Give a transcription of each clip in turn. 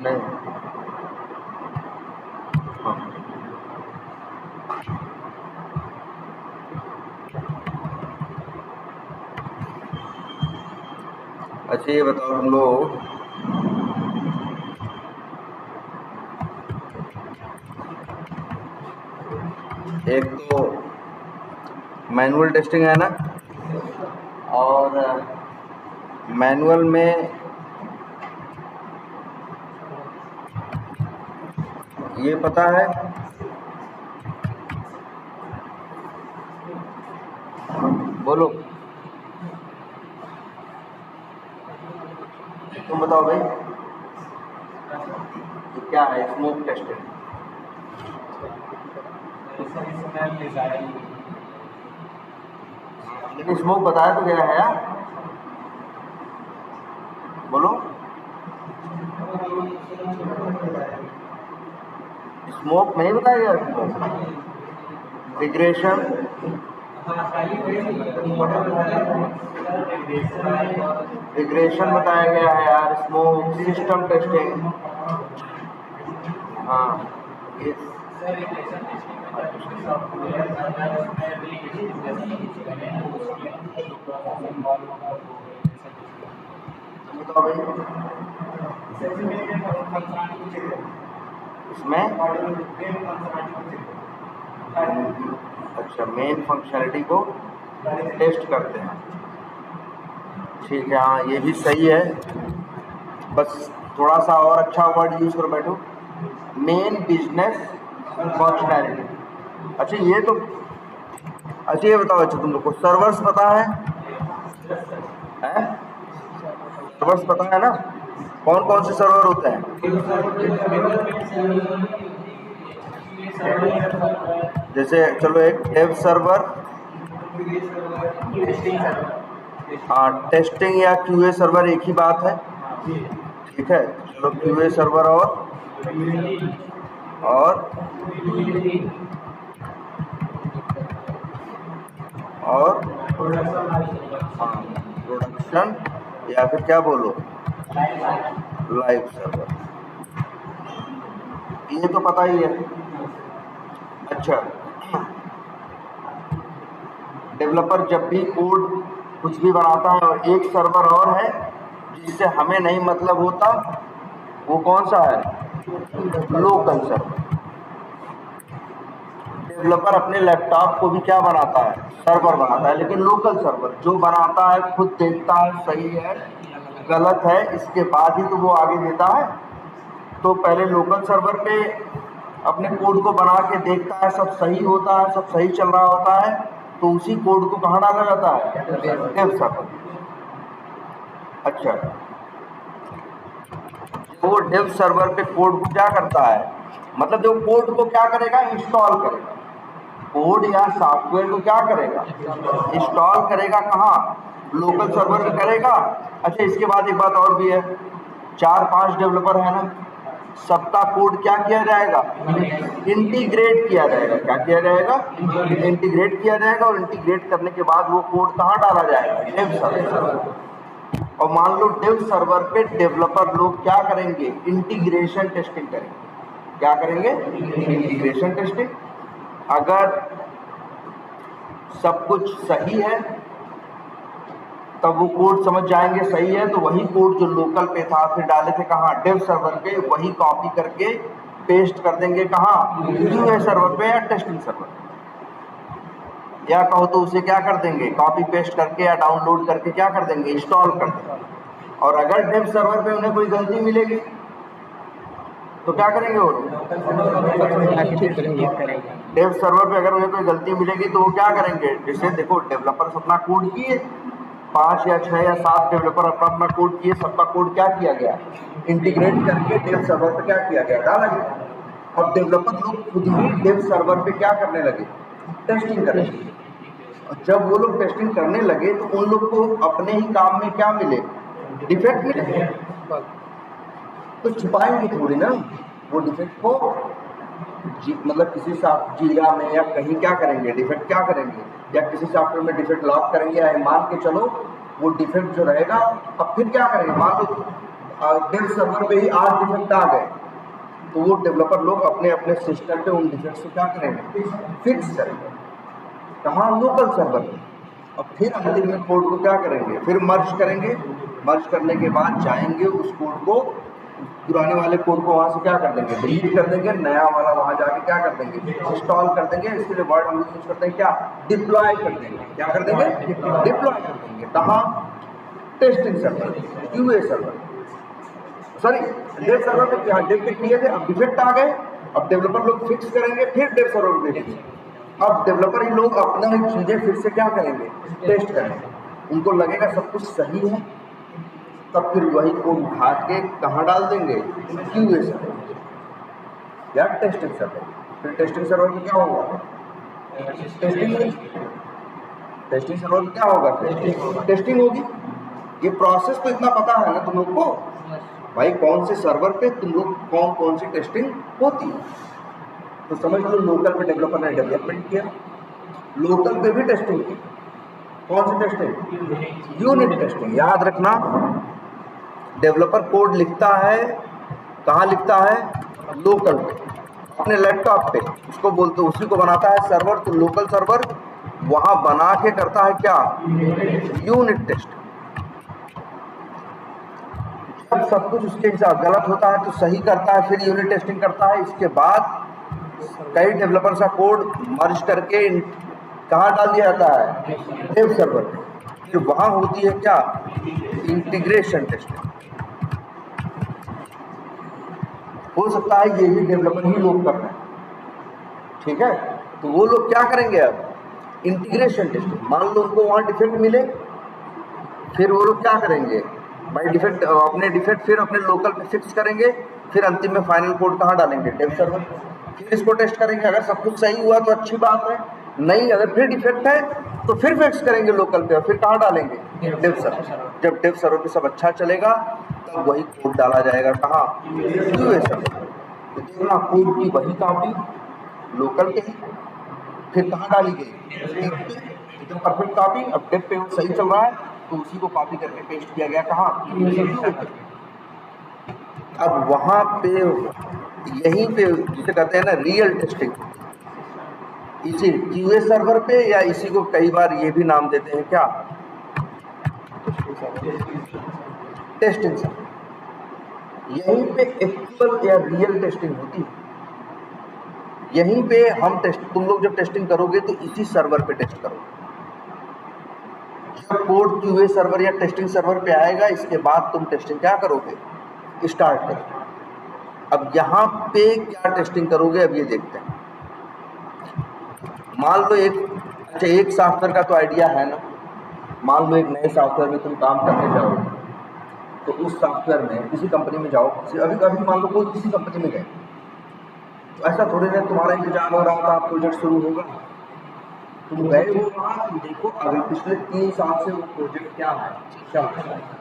नहीं, हाँ अच्छा ये बताओ तुम लोग, एक तो मैनुअल टेस्टिंग है ना, और मैनुअल में ये पता है बोलो, तुम बताओ भाई ये क्या है स्मोक टेस्टिंग? लेकिन स्मोक बताया तो गया है यार, बोलो। स्मोक नहीं बताया गया, स्मोक रिग्रेशन, रिग्रेशन बताया गया है यार, स्मोक सिस्टम टेस्टिंग, हाँ ये बताओ भाई इसमें। अच्छा, मेन फंक्शनलिटी को टेस्ट करते हैं, ठीक है, हाँ ये भी सही है, बस थोड़ा सा और अच्छा वर्ड यूज करो बैठो, मेन बिजनेस फंक्शनलिटी। अच्छा ये तो, अच्छा ये बताओ, अच्छा तुम लोग को सर्वर्स पता है? सर्वर्स पता है ना, कौन कौन से सर्वर होते हैं? जैसे चलो एक वेब सर्वर, हाँ टेस्टिंग या क्यूए सर्वर एक ही बात है, ठीक है, चलो क्यूए सर्वर और हाँ प्रोडक्शन, या फिर क्या बोलो लाइव सर्वर, ये तो पता ही है। अच्छा, डेवलपर जब भी कोड कुछ भी बनाता है और एक सर्वर और है जिससे हमें नहीं मतलब होता, वो कौन सा है? Local server. डेवलपर अपने लैपटॉप को भी क्या बनाता है? सर्वर बनाता है, लेकिन लोकल सर्वर जो बनाता है खुद देखता है सही है गलत है, इसके बाद ही तो वो आगे देता है। तो पहले लोकल सर्वर पे अपने कोड को बना के देखता है, सब सही होता है, सब सही चल रहा होता है, तो उसी कोड को कहाँ डाला जाता है? Dev server. अच्छा, वो डेव सर्वर पे कोड को क्या करता है, मतलब जो कोड को क्या करेगा? इंस्टॉल करेगा, कोड या सॉफ्टवेयर को क्या करेगा? इंस्टॉल करेगा, कहाँ? लोकल सर्वर पे करेगा। अच्छा इसके बाद एक बात और भी है, 4-5 डेवलपर है ना, सबका कोड क्या किया जाएगा? इंटीग्रेट किया जाएगा। क्या किया जाएगा? इंटीग्रेट किया जाएगा, और इंटीग्रेट करने के बाद वो कोड कहाँ डाला जाएगा? Dev server. और मान लो डेव सर्वर पे डेवलपर लोग क्या करेंगे? इंटीग्रेशन टेस्टिंग करेंगे। क्या करेंगे? Integration testing. अगर सब कुछ सही है तब वो कोड समझ जाएंगे सही है, तो वही कोड जो लोकल पे था फिर डाले थे कहाँ? डेव सर्वर पे, वही कॉपी करके पेस्ट कर देंगे कहाँ? क्यूए सर्वर पे या टेस्टिंग सर्वर, या कहो तो उसे क्या कर देंगे? कॉपी पेस्ट करके या डाउनलोड करके क्या कर देंगे? इंस्टॉल कर देंगे। और अगर डेव सर्वर पे उन्हें कोई गलती मिलेगी तो क्या करेंगे? वो डेव सर्वर पे अगर उन्हें कोई गलती मिलेगी तो वो क्या करेंगे? जैसे देखो, डेवलपर्स अपना कोड किए, 5 या 6 या 7 डेवलपर अपना अपना कोड किए, सबका कोड क्या किया गया? इंटीग्रेट करके डेव सर्वर पे क्या किया गया? डाला गया। अब डेवलपर लोग खुद ही डेव सर्वर पे क्या करने लगे? टेस्टिंग करने लगे। और जब वो लोग टेस्टिंग करने लगे तो उन लोग को अपने ही काम में क्या मिले? डिफेक्ट मिले। तो छुपाएंगे थोड़ी ना वो डिफेक्ट को, मतलब किसी जीरा में या कहीं क्या करेंगे? डिफेक्ट क्या करेंगे? या किसी सॉफ्टवेयर में डिफेक्ट लॉक करेंगे, या मान के चलो वो डिफेक्ट जो रहेगा, अब फिर क्या करेंगे, मान लो डेव सर्वर पे ही 8 डिफेक्ट आ गए, तो वो डेवलपर लोग अपने अपने सिस्टम पे उन डिफेक्ट्स को क्या करेंगे, फिक्स करेंगे, कहाँ, लोकल सर्वर पे। और फिर अंतिम में कोड को क्या करेंगे, फिर मर्ज करेंगे, मर्ज करने के बाद जाएंगे उस कोड को, पुराने वाले कोड को वहाँ से क्या कर देंगे, डिलीट कर देंगे, नया वाला वहाँ जाके क्या कर देंगे, इंस्टॉल कर देंगे। इसके लिए वर्ड हम लोग यूज करते हैं क्या, डिप्लॉय कर देंगे। क्या कर देंगे, डिप्लॉय कर देंगे। कहाँ, testing server, QA server, sorry dev server पे क्या डेव पे किए थे, अब डिफेक्ट आ गए, अब डेवलपर लोग फिक्स करेंगे, फिर डेव सर्वर पे भेजेंगे। अब डेवलपर ही लोग अपना ही चीजें फिर से क्या करेंगे, टेस्ट करेंगे, उनको लगेगा सब कुछ सही है, तब फिर वही कोड उठा के कहाँ डाल देंगे, क्यूए सर्वर या टेस्टिंग सर्वर। फिर टेस्टिंग सर्वर में क्या होगा, टेस्टिंग सर्वर में क्या होगा, टेस्टिंग होगी। ये प्रोसेस तो इतना पता है ना तुम लोग को भाई, कौन से सर्वर पे तुम लोग कौन कौन सी टेस्टिंग होती है। तो समझ लो लोकल पे डेवलपर ने डेवलपमेंट किया, लोकल पे भी टेस्टिंग की। कौन सी टेस्टिंग, यूनिट टेस्टिंग। याद रखना, डेवलपर कोड लिखता है कहाँ लिखता है, लोकल पे, अपने लैपटॉप पे, उसको बोलते, उसी को बनाता है सर्वर। तो लोकल सर्वर वहां बना के करता है क्या, यूनिट टेस्ट। जब सब कुछ उसके हिसाब गलत होता है तो सही करता है, फिर यूनिट टेस्टिंग करता है। इसके बाद कई डेवलपर का कोड मर्ज करके कहाँ डाल दिया जाता है, डेव सर्वर पे। फिर वहां होती है क्या, इंटीग्रेशन टेस्टिंग। हो सकता है यही डेवलपर ही लोग कर रहे हैं, ठीक है। तो वो लोग क्या करेंगे, अब इंटीग्रेशन टेस्टिंग। मान लो उनको वहां डिफेक्ट मिले, फिर वो लोग क्या करेंगे भाई, डिफेक्ट अपने डिफेक्ट फिर अपने लोकल पे फिक्स करेंगे, फिर अंतिम में फाइनल कोड कहाँ डालेंगे, डेव सर्वर। फिर इसको टेस्ट करेंगे, अगर सब कुछ सही हुआ तो अच्छी बात है, नहीं अगर फिर डिफेक्ट है तो फिर फिक्स करेंगे लोकल पे, और फिर कहाँ डालेंगे, डेव सर्वर। जब डेव सर्वर पे सब अच्छा चलेगा तब वही कोड डाला जाएगा कहाँ, क्यूए सर्वर। तो देखना कोड की वही कॉपी लोकल पे ही फिर कहाँ डाली गई, एकदम परफेक्ट कॉपी। अब डेव पे वो सही चल रहा है तो उसी को कॉपी करके पेस्ट किया गया कहाँ, अब वहां पे यहीं पे जिसे कहते हैं ना रियल टेस्टिंग, इसी क्यूए सर्वर पे, या इसी को कई बार ये भी नाम देते हैं क्या, टेस्टिंग सर्वर। यहीं पे एक्चुअल या रियल टेस्टिंग होती है। यहीं पे हम टेस्ट, तुम लोग जब टेस्टिंग करोगे तो इसी सर्वर पे टेस्ट करोगे। जब कोड क्यूए सर्वर या टेस्टिंग सर्वर पे आएगा, इसके बाद तुम टेस्टिंग क्या करोगे, स्टार्ट करोगे। अब यहाँ पे क्या टेस्टिंग करोगे, अब ये देखते हैं। मान लो एक सॉफ्टवेयर का तो आइडिया है ना, मान लो एक नए सॉफ्टवेयर में तुम काम करने जाओगे, तो उस सॉफ्टवेयर में किसी कंपनी में जाओ, अभी मान लो कोई किसी कंपनी में गए, तो ऐसा थोड़ी ना तुम्हारा इंतजाम हो रहा होगा, प्रोजेक्ट शुरू होगा, तुम गए हो वहाँ, तुम देखो अभी पिछले 3 साल से वो प्रोजेक्ट क्या है, चल रहा है।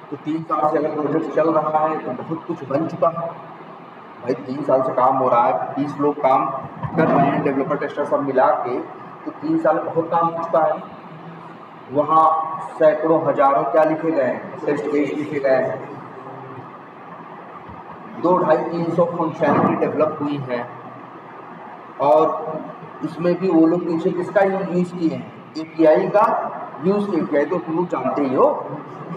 तो 3 साल से अगर प्रोजेक्ट चल रहा है तो बहुत कुछ बन चुका है भाई। 3 साल से काम हो रहा है, 20 लोग काम कर रहे हैं, डेवलपर टेस्टर सब मिला के, तो 3 साल में बहुत काम हो चुका है। वहाँ सैकड़ों हजारों क्या लिखे गए हैं, टेस्ट केस लिखे गए हैं, 200-300 फंक्शनलिटी डेवलप हुई है। और इसमें भी वो लोग पीछे किसका यूज किए हैं, एपीआई का यूज किया। एपीआई तो तुम लोग जानते ही हो,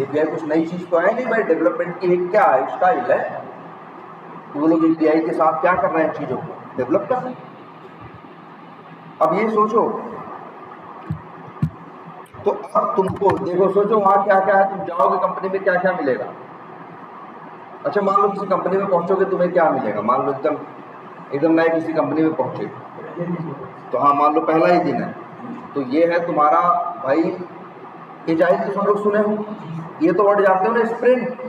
एपीआई कुछ नई चीज तो है नहीं भाई, डेवलपमेंट की एक क्या है, स्टाइल है। वो लोग एपीआई के साथ क्या कर रहे हैं, चीजों को डेवलप कर रहे हैं। अब ये सोचो, तो अब तुमको देखो, सोचो वहां क्या क्या है, तुम जाओगे कंपनी में क्या क्या मिलेगा। अच्छा मान लो किसी कंपनी में पहुंचोगे, तुम्हें क्या मिलेगा, मान लो एकदम नए किसी कंपनी में पहुंचे, तो हाँ मान लो पहला ही दिन है, तो ये है तुम्हारा भाई एजाइल। तो सब लोग सुने हो, ये तो वर्ड जानते हो ना, स्प्रिंट,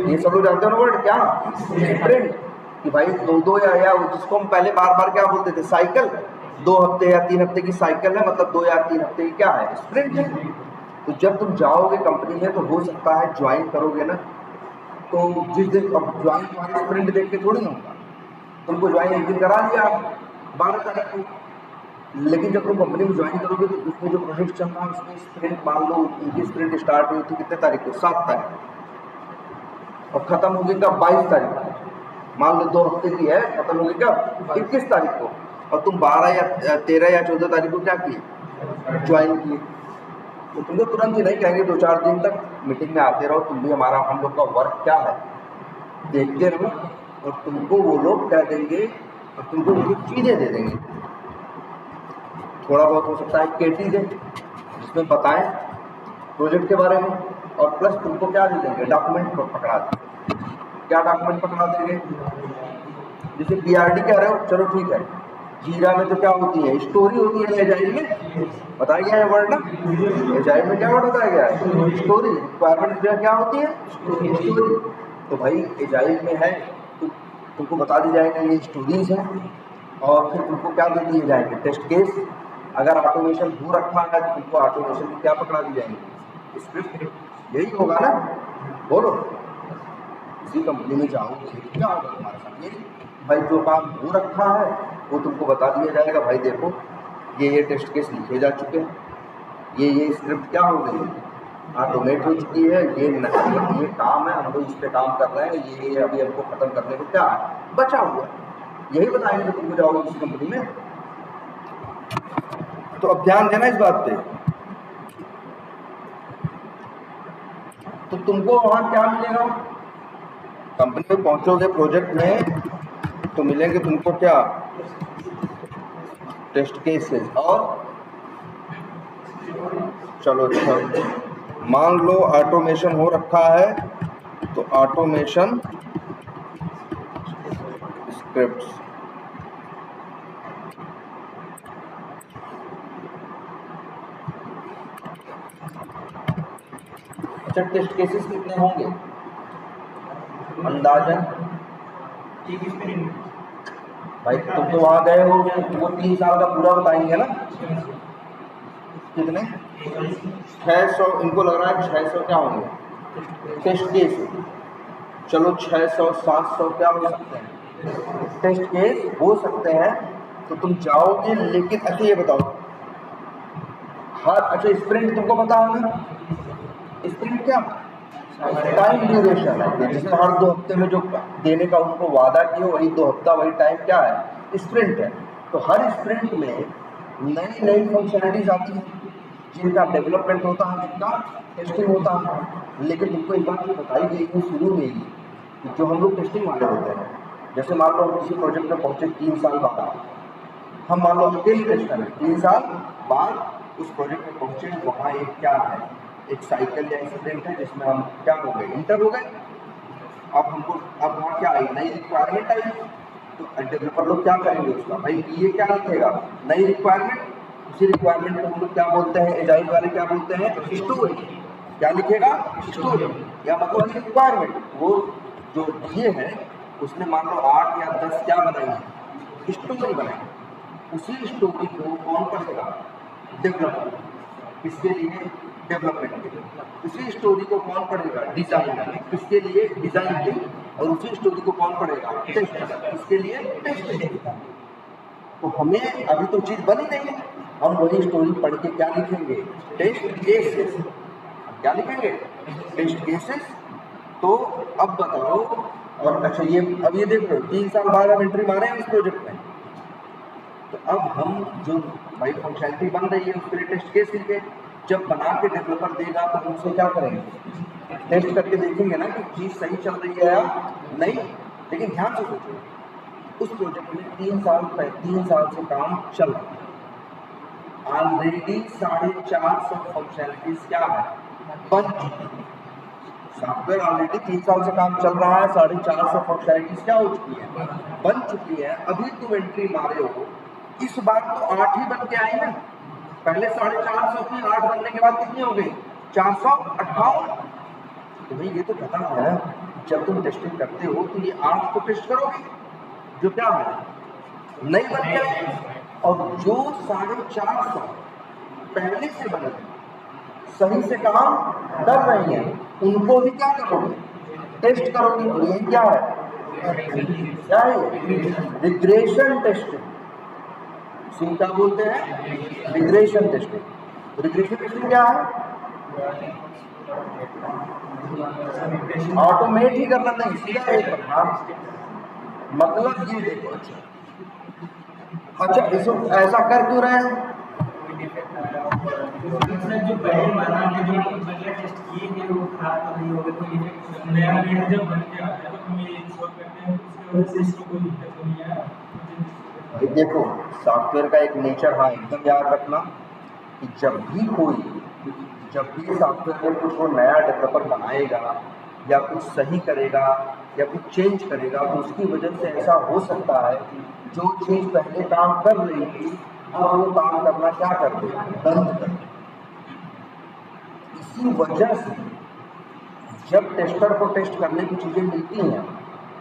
ये सब लोग जानते हो ना वर्ड, क्या स्प्रिंट, कि भाई 2-2 या जिसको हम पहले बार क्या बोलते थे, साइकिल, 2 हफ्ते या 3 हफ्ते की साइकिल है, मतलब 2 या 3 हफ्ते की क्या है, स्प्रिंट है। तो जब तुम जाओगे कंपनी में, तो हो सकता है ज्वाइन करोगे ना, तो जिस दिन अब ज्वाइन तुम्हारी स्प्रिंट देख के थोड़ी ना होगा, तुमको ज्वाइन एक दिन करा दिया 12 तारीख को, लेकिन जब तुम कंपनी में ज्वाइन करोगे तो उसमें जो प्रोजेक्ट चल रहा है उसमें स्प्रिंट मान लो उनकी स्प्रिंट स्टार्ट हुई थी कितने तारीख को, 7 तारीख और खत्म होगी कब, 22 तारीख को। मान लो 2 हफ्ते की है, खत्म होगी कब, 21 तारीख को। और तुम 12 या 13 या 14 तारीख को क्या किए, ज्वाइन किए। तो तुमको तुरंत ही नहीं कहेंगे, 2-4 दिन तक मीटिंग में आते रहो, तुम भी हमारा हम लोग का वर्क क्या है देखते रहो, और तुमको वो लोग कह देंगे और तुमको उनकी चीज़ें दे देंगे। थोड़ा बहुत हो सकता है केटी दे जिसमें बताएं प्रोजेक्ट के बारे में, और प्लस तुमको क्या दे देंगे, डॉक्यूमेंट पकड़ा देंगे। क्या डॉक्यूमेंट पकड़ा देंगे, जैसे पीआरडी कह रहे हो, चलो ठीक है। जीरा में तो क्या होती है, स्टोरी होती है, एजाइल में बताया गया है वर्ड ना, एजाइल में क्या वर्ड बताया गया है, स्टोरी। रिक्वायरमेंट क्या होती है, स्टोरी। तो भाई एजाइल में है तो तुमको बता दी जाएगी ये स्टोरीज है, और फिर तुमको क्या दे दिए जाएंगे, टेस्ट केस। अगर ऑटोमेशन हो रखा है तो तुमको ऑटोमेशन की क्या पकड़ा दी जाएंगे, स्क्रिप्ट। यही होगा ना, बोलो। किसी कंपनी में जाओगे क्या होगा तुम्हारे साथ, ये भाई जो काम हो रखा है वो तुमको बता दिया जाएगा, भाई देखो ये टेस्ट केस लिखे जा चुके हैं, ये स्क्रिप्ट क्या हो गई, ऑटोमेट हो चुकी है, ये काम है, हम लोग इस पे काम कर रहे हैं, ये अभी हमको खत्म करने को क्या है बचा हुआ है, यही बताएंगे तुमको जाओगे किसी कंपनी में। तो अब ध्यान देना इस बात पे। तो तुमको वहां क्या मिलेगा, कंपनी में पहुंचोगे प्रोजेक्ट में तो मिलेंगे तुमको क्या, टेस्ट केसेस। और चलो अच्छा, मान लो ऑटोमेशन हो रखा है तो ऑटोमेशन स्क्रिप्ट्स। अच्छा, टेस्ट केसेस कितने होंगे अंदाजन, भाई तुम तो वहां गए हो, वो 3 साल का पूरा बताएंगे ना, कितने 600, इनको लग रहा है 600 क्या होंगे टेस्ट केस। चलो 600-700 क्या हो सकते हैं टेस्ट केस हो सकते हैं। तो तुम जाओगे, लेकिन अच्छा ये बताओ हर, अच्छा स्प्रिंट तुमको पता होगा, स्प्रिंट क्या टाइम ड्यूरेशन है, जिसमें हर 2 हफ्ते में जो देने का उनको वादा किया वही 2 हफ्ता, वही टाइम क्या है, स्प्रिंट है। तो हर स्प्रिंट में नई नई फंक्शनलिटीज आती है, जिनका डेवलपमेंट होता है, जिनका टेस्टिंग होता है। लेकिन तुमको एक बात बताई गई है शुरू में ही कि जो हम लोग टेस्टिंग वाले होते हैं, जैसे मान लो हम किसी प्रोजेक्ट में पहुंचे 3 साल बाद, हम मान लो अकेले टेस्टर हैं, 3 साल बाद उस प्रोजेक्ट में पहुंचे, वहाँ एक क्या है, एक साइकिल या इंसिडेंट है जिसमें हम क्या हो गए, इंटर हो गए। अब हमको अब वहाँ क्या आई, नई रिक्वायरमेंट आई। तो डेवलपर लोग क्या करेंगे उसका, भाई ये क्या लिखेगा, नई रिक्वायरमेंट। उसी रिक्वायरमेंट को हम लोग क्या बोलते हैं, एजाइल वाले क्या बोलते हैं, स्टोरी। क्या लिखेगा, स्टोरी, या मतलब रिक्वायरमेंट। वो जो ये है उसने मान लो 8 या 10 क्या बनाई, स्टोरी बनाई। उसी स्टोरी को कौन पढ़ेगा, डेवलपर। किसके लिए, डेवलपमेंट के लिए। उसी स्टोरी को कौन पढ़ेगा, डिजाइनर। किसके लिए, डिजाइन के। और उसी स्टोरी को कौन पढ़ेगा, टेस्टर। किसके लिए, टेस्ट। तो हमें अभी तो चीज बनी नहीं है, हम वही स्टोरी पढ़ के क्या लिखेंगे, टेस्ट केसेस। क्या लिखेंगे, टेस्ट केसेस। तो अब बताओ, और अच्छा ये अब ये देख लो 3 साल बाद हम एंट्री मारे हैं इस प्रोजेक्ट में। तो अब हम जो भाई फंक्शनलिटी बन रही है उसके लिए टेस्ट केस लिखे। जब बना के डेवलपर देगा तो हम उसको क्या करेंगे, टेस्ट करके देखेंगे ना कि चीज़ सही चल रही है या नहीं। लेकिन ध्यान से सोचो, उस प्रोजेक्ट में 3 साल से काम चल रहा है, ऑलरेडी 450 फंक्शनलिटीज क्या है, बन चुकी है। सॉफ्टवेयर ऑलरेडी 3 साल से काम चल रहा है, 450 फंक्शनलिटीज क्या हो चुकी है, बन चुकी है। अभी तुम एंट्री मारे हो, इस बार तो 8 ही बन के आई ना। पहले 450 की, 8 बनने के बाद कितनी हो गई, 458। तुम्हें ये तो पता है जब तुम टेस्टिंग करते हो तो ये 8 को टेस्ट करोगे जो क्या है, नई बन गई। और जो 450 पहले से बने सही से काम कर रही हैं, उनको भी क्या करोगे, टेस्ट करोगे। और ये क्या है, क्या है, रिग्रेशन टेस्टिंग। उसको क्या बोलते हैं? Regression testing. रिग्रेशन टेस्टिंग क्या है? ऑटोमेट ही करना नहीं, सीधा एक करना। मतलब ये देखो, अच्छा इसको ऐसा कर क्यों रहे हैं? जो पहले बना है, जो पहले टेस्ट किए हैं वो खराब तो नहीं होगा, कोई इफेक्ट नया नया जब बन के आता है तो हम ये इंश्योर करते हैं उसके वजह से इसको कोई दिक्कत तो नहीं आया। देखो सॉफ्टवेयर का एक नेचर, हाँ एकदम याद रखना कि जब भी सॉफ्टवेयर में कुछ वो नया डेवलपर बनाएगा या कुछ सही करेगा या कुछ चेंज करेगा तो उसकी वजह से ऐसा हो सकता है जो चीज़ पहले काम कर रही थी अब वो काम करना क्या कर दे, बंद कर दे। इसी वजह से जब टेस्टर को टेस्ट करने की चीज़ें मिलती हैं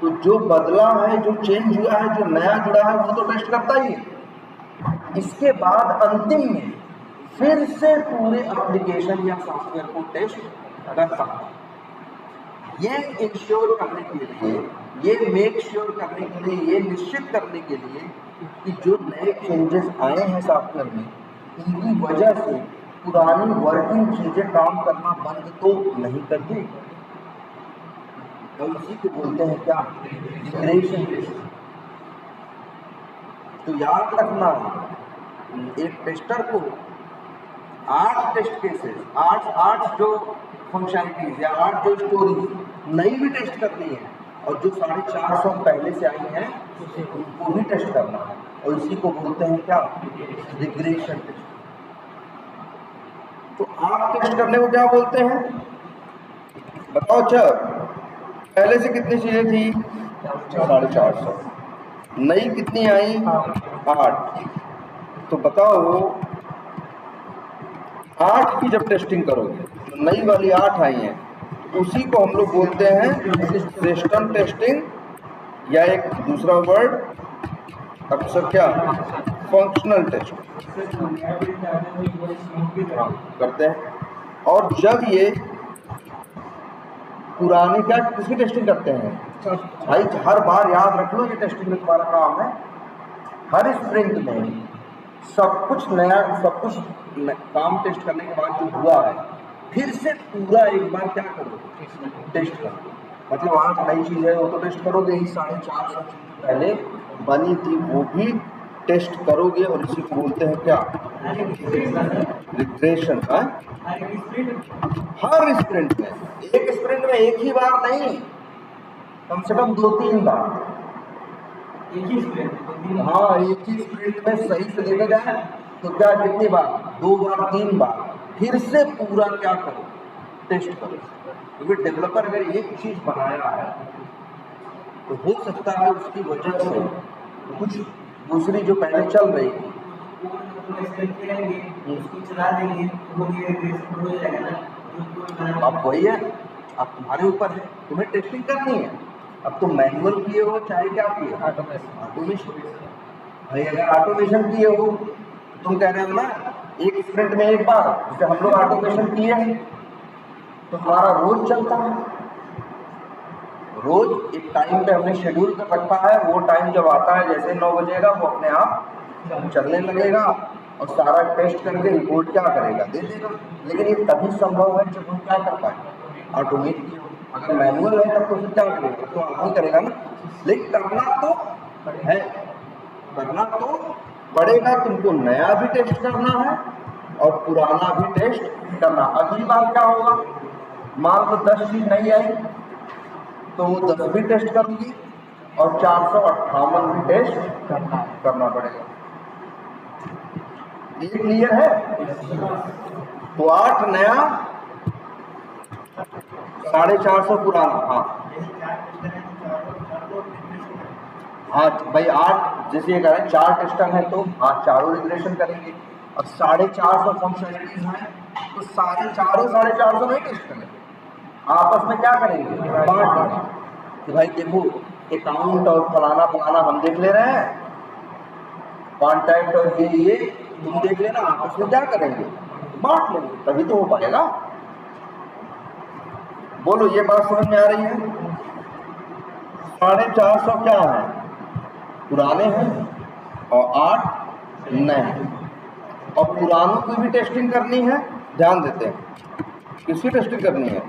तो जो बदला है, जो चेंज हुआ है, जो नया जुड़ा है वो तो टेस्ट करता ही है। इसके बाद अंतिम में फिर से पूरे एप्लीकेशन या सॉफ्टवेयर को टेस्ट करता है। ये इंश्योर करने के लिए, ये मेक श्योर करने के लिए, ये निश्चित करने के लिए कि जो नए चेंजेस आए हैं सॉफ्टवेयर में इनकी वजह से पुरानी वर्किंग चीजें काम करना बंद तो नहीं करती। तो इसी को बोलते हैं क्या? Regression test. तो याद रखना एक टेस्टर को 8 टेस्ट केसेस, 8 जो फंक्शनलिटीज या 8 जो स्टोरीज नई भी टेस्ट करनी है और जो 450 पहले से आई हैं उनको भी टेस्ट करना है और इसी को बोलते हैं क्या? Regression test. तो आप टेस्ट करने को क्या बोलते हैं बताओ? अच्छा पहले से कितनी चीजें थी? 450। नई कितनी आई? 8। तो बताओ 8 की जब टेस्टिंग करोगे तो नई वाली 8 आई हैं, उसी को हम लोग बोलते हैं सिस्टम टेस्टिंग या एक दूसरा वर्ड अक्सर क्या? फंक्शनल टेस्ट करते हैं। और जब ये पुराने क्या किसकी टेस्टिंग करते हैं भाई? हर बार याद रख लो ये टेस्टिंग में तुम्हारा काम है। हर स्प्रिंट में सब कुछ नया, सब कुछ काम टेस्ट करने के बाद जो हुआ है फिर से पूरा एक बार क्या करो? टेस्ट करो। मतलब आज नई चीज़ है वो तो टेस्ट करोगे ही, 450 पहले बनी थी वो भी टेस्ट करोगे और इसी को बोलते हैं क्या? रिग्रेशन। हर स्प्रिंट में, एक स्प्रिंट में एक ही बार नहीं, कम से कम 2-3 बार। हाँ एक ही स्प्रिंट में सही से देखा जाए तो क्या कितनी बार? 2 बार 3 बार फिर से पूरा क्या करो? टेस्ट करो। क्योंकि डेवलपर अगर एक चीज बनाया है तो हो सकता है उसकी वजह से कुछ दूसरी जो पहले चल रही थी अब वही है, अब तुम्हारे ऊपर है, तुम्हें टेस्टिंग करनी है। अब तुम मैनुअल किए हो चाहे क्या किए, ऑटोमेशन। भाई अगर ऑटोमेशन किए हो तुम कह रहे हो ना एक स्प्रिंट में एक बार, जैसे हम लोग ऑटोमेशन किए हैं तो हमारा रोज चलता है। रोज एक टाइम पे हमने शेड्यूल कर रखा है, वो टाइम जब आता है जैसे 9 बजेगा वो अपने आप चलने लगेगा और सारा टेस्ट करके रिपोर्ट क्या करेगा? दे देगा। लेकिन ये तभी संभव है जब हम क्या कर पाए? ऑटोमेट किया। अगर मैनुअल है तब तो फिर क्या करेगा? तो आदमी करेगा ना। लेकिन करना तो है, करना तो पड़ेगा। तुमको नया भी टेस्ट करना है और पुराना भी टेस्ट करना। अगली बार क्या होगा? मान लो 10 चीज नहीं आई तो वो 10 भी टेस्ट करूंगी और 458 भी टेस्ट करना पड़ेगा। ये क्लियर है? तो 8 नया, 450 पुराना। हाँ भाई 8 जैसे ये करें 4 टेस्टर हैं तो हाँ चारों रिग्रेशन करेंगे और 450 फंक्शनलिटीज हैं तो सारे चारों 450 नहीं टेस्ट करेंगे, आपस में क्या करेंगे? बांट कि भाई देखो अकाउंट और फलाना फलाना हम देख ले रहे हैं, कॉन्टैक्ट और ये तुम देख लेना, आपस में क्या करेंगे? बांट लेंगे, तभी तो हो पाएगा। बोलो ये बात समझ में आ रही है? 450 क्या है? पुराने हैं और 8 नहीं। और पुरानों की भी टेस्टिंग करनी है, ध्यान देते हैं, किसकी टेस्टिंग करनी है?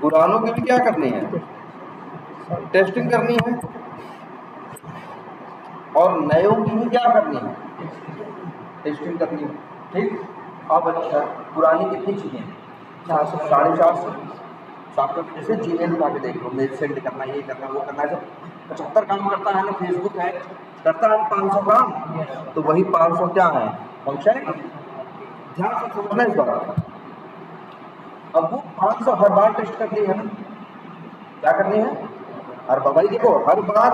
पुरानों की भी क्या करनी है? टेस्टिंग करनी है। और नयों की भी क्या करनी है? टेस्टिंग करनी है। ठीक। अब अच्छा, पुरानी कितनी चाहिए? 400, 450। सॉफ्टवेयर जैसे जीमेल उठा के देख लो, मेल सेंड करना, ये करना, वो करना, ऐसे 75 काम करता है ना। फेसबुक है, करता है 500 काम, तो वही 500 क्या है? फंक्शन। ध्यान से समझना इस बात। अब वो 500 हर बार टेस्ट करनी है ना, क्या करनी है? हर बार। भाई देखो, हर बार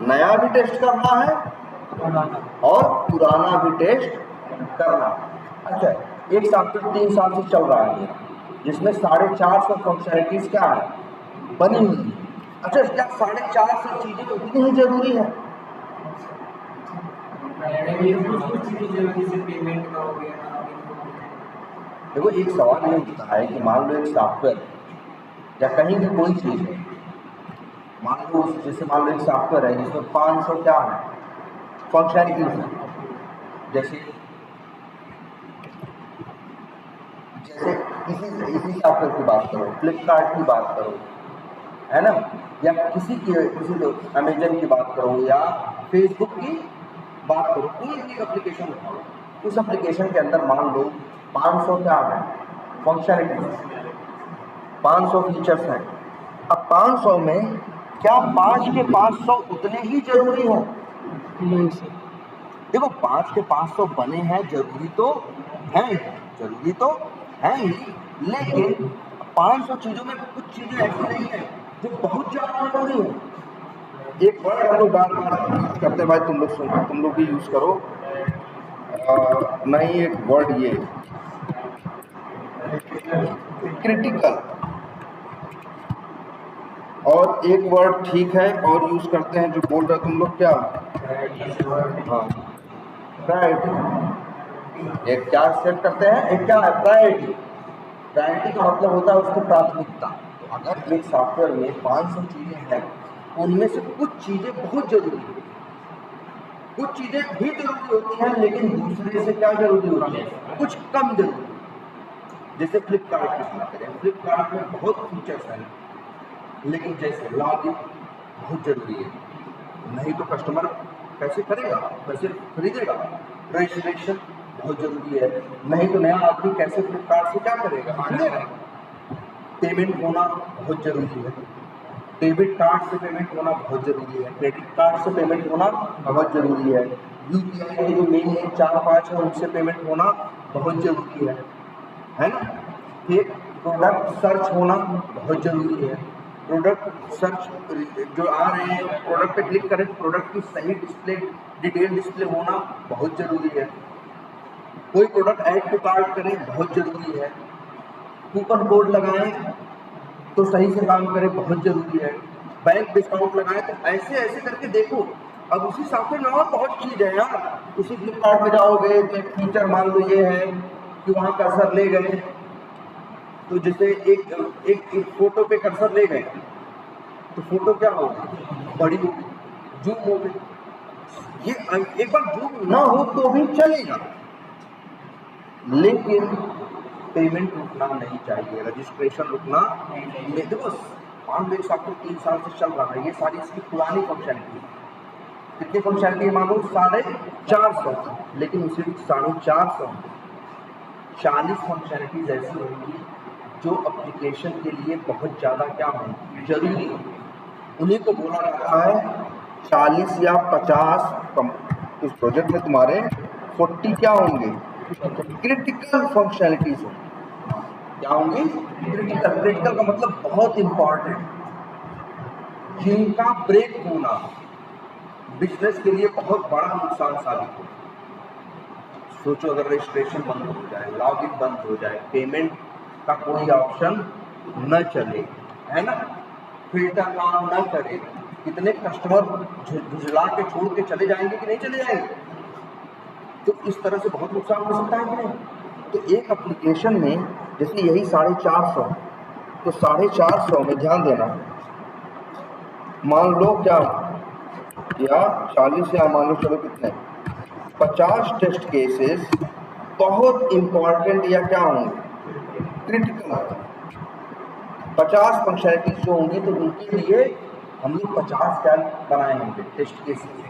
नया भी टेस्ट करना है और पुराना भी टेस्ट करना। अच्छा, एक सॉफ्टवेयर 3 साल से चल रहा है जिसमें 450 फंक्शनलिटीज क्या है? बनी हुई है। अच्छा, क्या 450 चीजें उतनी ही जरूरी है? देखो, एक सवाल ये उठता है कि मान लो एक सॉफ्टवेयर या कहीं भी कोई चीज है, मान लो जैसे मान लो एक सॉफ्टवेयर है जिसमें 500 क्या है? फंक्शनलिटीज है। जैसे इसी सॉफ्टवेयर की बात करो, फ्लिपकार्ट की बात करो, है ना, या किसी अमेजन की बात करो या फेसबुक की बात करो, कोई भी एप्लीकेशन उठाओ, उस एप्लीकेशन के अंदर मान लो 500 क्या है? फंक्शनलिटीज, 500 फीचर्स हैं। अब 500 में क्या 5 के 500 उतने ही जरूरी हैं? नहीं सर। देखो, 5 के 500 बने हैं, जरूरी तो हैं, जरूरी तो हैं ही, लेकिन 500 चीजों में कुछ चीजें ऐसी नहीं है जो बहुत ज्यादा जरूरी है। एक वर्ड हम लोग बार बार यूज करते हैं भाई, तुम लोग भी यूज करो। नहीं, एक वर्ड ये क्रिटिकल, और एक वर्ड ठीक है और यूज करते हैं जो बोल रहे तुम लोग, क्या? हाँ, प्रायोरिटी। एक क्या सेट करते हैं? एक क्या है? प्रायोरिटी। प्रायोरिटी का मतलब होता है उसकी प्राथमिकता। तो अगर एक सॉफ्टवेयर में 500 चीजें हैं, उनमें से कुछ चीजें बहुत जरूरी है, कुछ चीजें भी जरूरी होती हैं, लेकिन दूसरे से क्या जरूरी होती है? कुछ कम जरूरी। जैसे फ्लिपकार्ट की बात करें, फ्लिपकार्ट में बहुत फीचर्स हैं, लेकिन जैसे लॉगिन बहुत जरूरी है, नहीं तो कस्टमर कैसे करेगा, कैसे खरीदेगा। रजिस्ट्रेशन बहुत जरूरी है, नहीं तो नया आदमी कैसे फ्लिपकार्ट से क्या करेगा। पेमेंट होना बहुत जरूरी है, डेबिट कार्ड से पेमेंट होना बहुत जरूरी है, क्रेडिट कार्ड से पेमेंट होना बहुत जरूरी है, यूपीआई के जो मेन 4-5 है उनसे पेमेंट होना बहुत जरूरी है ना। फिर प्रोडक्ट सर्च होना बहुत जरूरी है, प्रोडक्ट सर्च जो आ रहे हैं, प्रोडक्ट पे क्लिक करें तो प्रोडक्ट की सही डिस्प्ले, डिटेल डिस्प्ले होना बहुत जरूरी है, कोई प्रोडक्ट ऐड टू कार्ट करें बहुत जरूरी है, कूपन कोड लगाएं तो सही से काम करे बहुत जरूरी है, बैंक डिस्काउंट लगाएं, तो ऐसे ऐसे करके देखो। अब उसी सॉफ्टवेयर में और बहुत चीज है यार। उसी फ्लिपकार्ट में जाओगे तो एक फीचर मान लो ये है कि वहाँ कर्सर ले गए, तो जैसे एक फोटो पे कर्सर ले गए तो फोटो क्या होगी? बड़ी होगी, जूम हो गई। ये एक बार जूम ना हो तो भी चलेगा, लेकिन पेमेंट रुकना नहीं चाहिए, रजिस्ट्रेशन रुकना नहीं। देखो, मान लो सॉफ्टवेयर 3 साल से चल रहा है, ये सारी इसकी पुरानी फंक्शनलिटी, कितनी फंक्शनलिटी है? मान लो 450, लेकिन उसे 450 40 फंक्शनलिटीज ऐसी होंगी जो एप्लीकेशन के लिए बहुत ज़्यादा क्या होंगी? जरूरी। उन्हीं को बोला जाता है 40 या 50। उस प्रोजेक्ट में तुम्हारे 40 क्या होंगे? क्रिटिकल फंक्शनलिटीज होंगी। क्या होंगी? क्रिटिकल। क्रिटिकल का मतलब बहुत इंपॉर्टेंट, जिनका ब्रेक होना बिजनेस के लिए बहुत बड़ा नुकसान साबित हो। सोचो, अगर रजिस्ट्रेशन बंद हो जाए, लॉगिन बंद हो जाए, पेमेंट का कोई ऑप्शन न चले, है ना, फिल्टर काम न करे, कितने कस्टमर झुझला के छोड़ के चले जाएंगे कि नहीं चले जाएंगे? तो इस तरह से बहुत नुकसान हो सकता है कि नहीं? तो एक एप्लीकेशन में जैसे यही 450, तो 450 में ध्यान देना, मान लो क्या, या 40 या मान लो चलो कितने 50 टेस्ट केसेस बहुत इंपॉर्टेंट या क्या होंगे, क्रिटिकल। 50 फंक्शनैलिटीज जो होंगी तो उनके लिए हम लोग 50 क्या बनाए होंगे टेस्ट केसेस।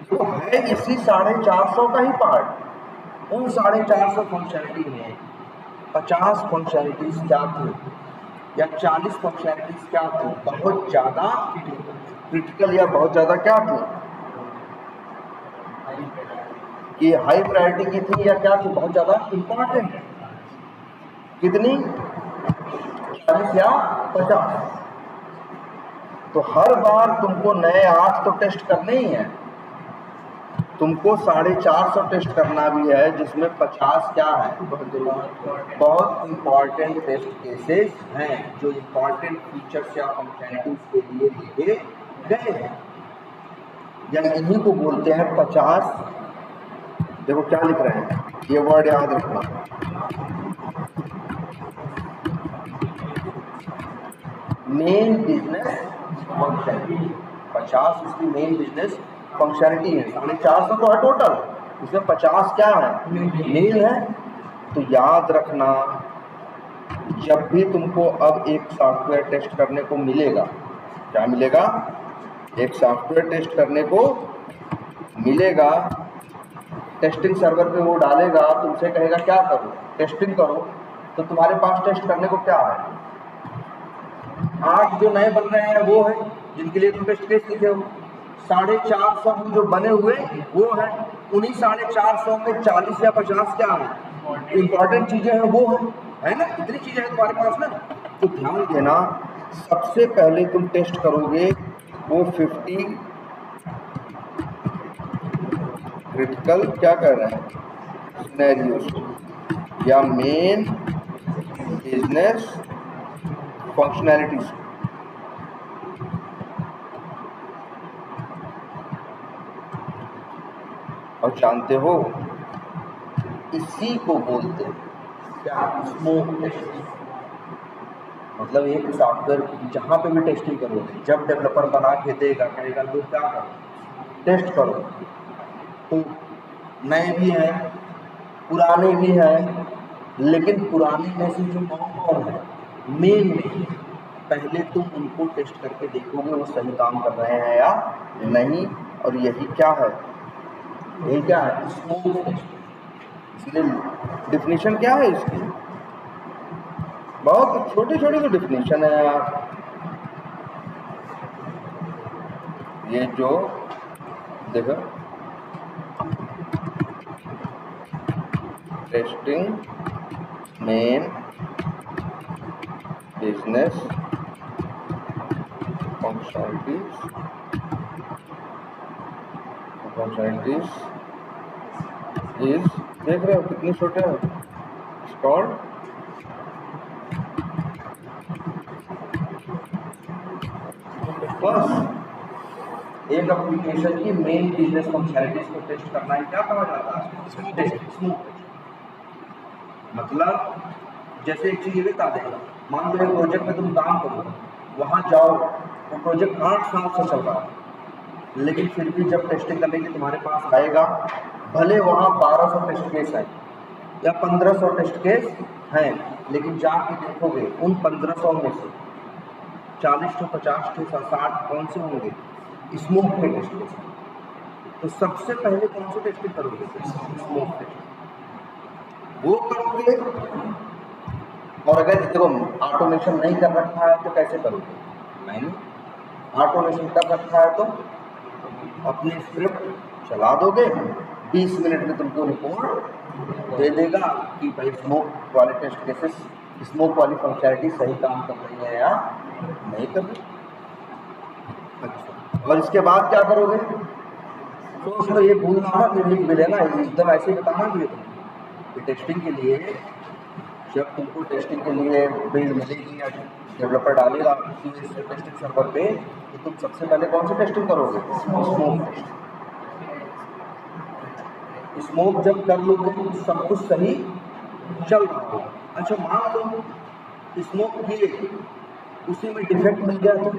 तो है इसी 450 का ही पार्ट। उन 450 फंक्शनैलिटी में 50 फंक्शनैलिटीज क्या थी या 40 फंक्शनैलिटीज क्या थी बहुत ज्यादा क्रिटिकल या बहुत ज्यादा क्या थी कि हाई प्रायोरिटी की थी या क्या थी बहुत ज्यादा इंपॉर्टेंट। कितनी? 40 या 50। तो हर बार तुमको नए 8 तो टेस्ट करने ही है, तुमको 450 टेस्ट करना भी है, जिसमें 50 क्या है बहुत इंपॉर्टेंट टेस्ट केसेस हैं जो इंपॉर्टेंट फीचर्स या फंक्शनैलिटीज के लिए दिए गए हैं, या इन्हीं को बोलते हैं 50। देखो क्या लिख रहे हैं, ये वर्ड याद रखना, मेन बिजनेस फंक्शनैलिटी। 50 उसकी मेन बिजनेस फंक्शनैलिटी है। 450 तो है टोटल, उसमें 50 क्या है मेन है। तो याद रखना, जब भी तुमको अब एक सॉफ्टवेयर टेस्ट करने को मिलेगा, क्या मिलेगा, एक सॉफ्टवेयर टेस्ट करने को मिलेगा, टेस्टिंग सर्वर पे वो डालेगा, तुमसे कहेगा क्या करो, टेस्टिंग करो, तो तुम्हारे पास टेस्ट करने को क्या है, 8 जो नए बन रहे हैं वो है जिनके लिए तुम टेस्ट केस लिखे हो, 450 जो बने हुए वो है, उन्हीं 450 में 40 या 50 क्या है इंपॉर्टेंट चीजें हैं वो है ना, इतनी चीजें हैं तुम्हारे पास ना। तो ध्यान देना, सबसे पहले तुम टेस्ट करोगे वो 50 क्रिटिकल क्या कर रहे हैं सिनेरियोस या मेन बिजनेस फंक्शनैलिटीज। और जानते हो इसी को बोलते हैं क्या, स्मोक टेस्ट। मतलब एक सॉफ्टवेयर जहां पे भी टेस्टिंग करोगे, जब डेवलपर बना के देगा, कहेगा लो क्या करो टेस्ट करो, तो नए भी हैं पुराने भी हैं, लेकिन पुराने में से जो कौन है मेन नहीं, पहले तुम उनको टेस्ट करके देखोगे वो सही काम कर रहे हैं या नहीं। और यही क्या है, यही क्या है स्मोक टेस्ट। इसलिए डिफिनीशन क्या है इसकी, बहुत छोटी छोटी तो डिफिनीशन है यार। ये जो देखो testing main business functionalities is, देख रहे हो कितनी छोटे हैं, कॉल्ड बस एक एप्लीकेशन की मेन बिजनेस फंक्शनैलिटीज को टेस्ट करना ही क्या कहा जाता है स्मोक टेस्ट। मतलब जैसे एक चीज ये बता देगा, मान लो एक प्रोजेक्ट में तुम काम करो, वहां जाओ, वो प्रोजेक्ट 8 साल से चल रहा है, लेकिन फिर भी जब टेस्टिंग करने के तुम्हारे पास आएगा, भले वहाँ 1200 टेस्ट केस है या 1500 टेस्ट केस हैं, लेकिन जाके देखोगे उन 1500 में से 40 to 50 to 60 कौन से होंगे स्मोक के टेस्ट केस। तो सबसे पहले कौन से टेस्टिंग करोगे, स्मोक टेस्ट वो करोगे। और अगर देखो ऑटोमेशन नहीं कर रखा है तो कैसे करोगे, मैंने ऑटोमेशन कर रखा है तो अपनी स्क्रिप्ट चला दोगे, 20 मिनट में तुमको रिपोर्ट दे देगा कि भाई स्मोक वाले टेस्ट केसेस, स्मोक वाली फंक्शनैलिटी सही काम कर रही है या नहीं कर रही। अच्छा, और इसके बाद क्या करोगे, तो उसमें ये भूलना ना कि लिख भी लेना, एकदम ऐसे ही बताना कि टेस्टिंग के लिए, जब तुमको टेस्टिंग के लिए बिल्ड मिलेगी या डेवलपर डालेगा टेस्टिंग सर्वर पे, तो तुम सबसे पहले कौन सी टेस्टिंग करोगे, स्मोक टेस्ट। स्मोक जब कर लोगे तो सब कुछ सही चल रहा होगा। अच्छा मान लो स्मोक किए, उसी में डिफेक्ट मिल गया तो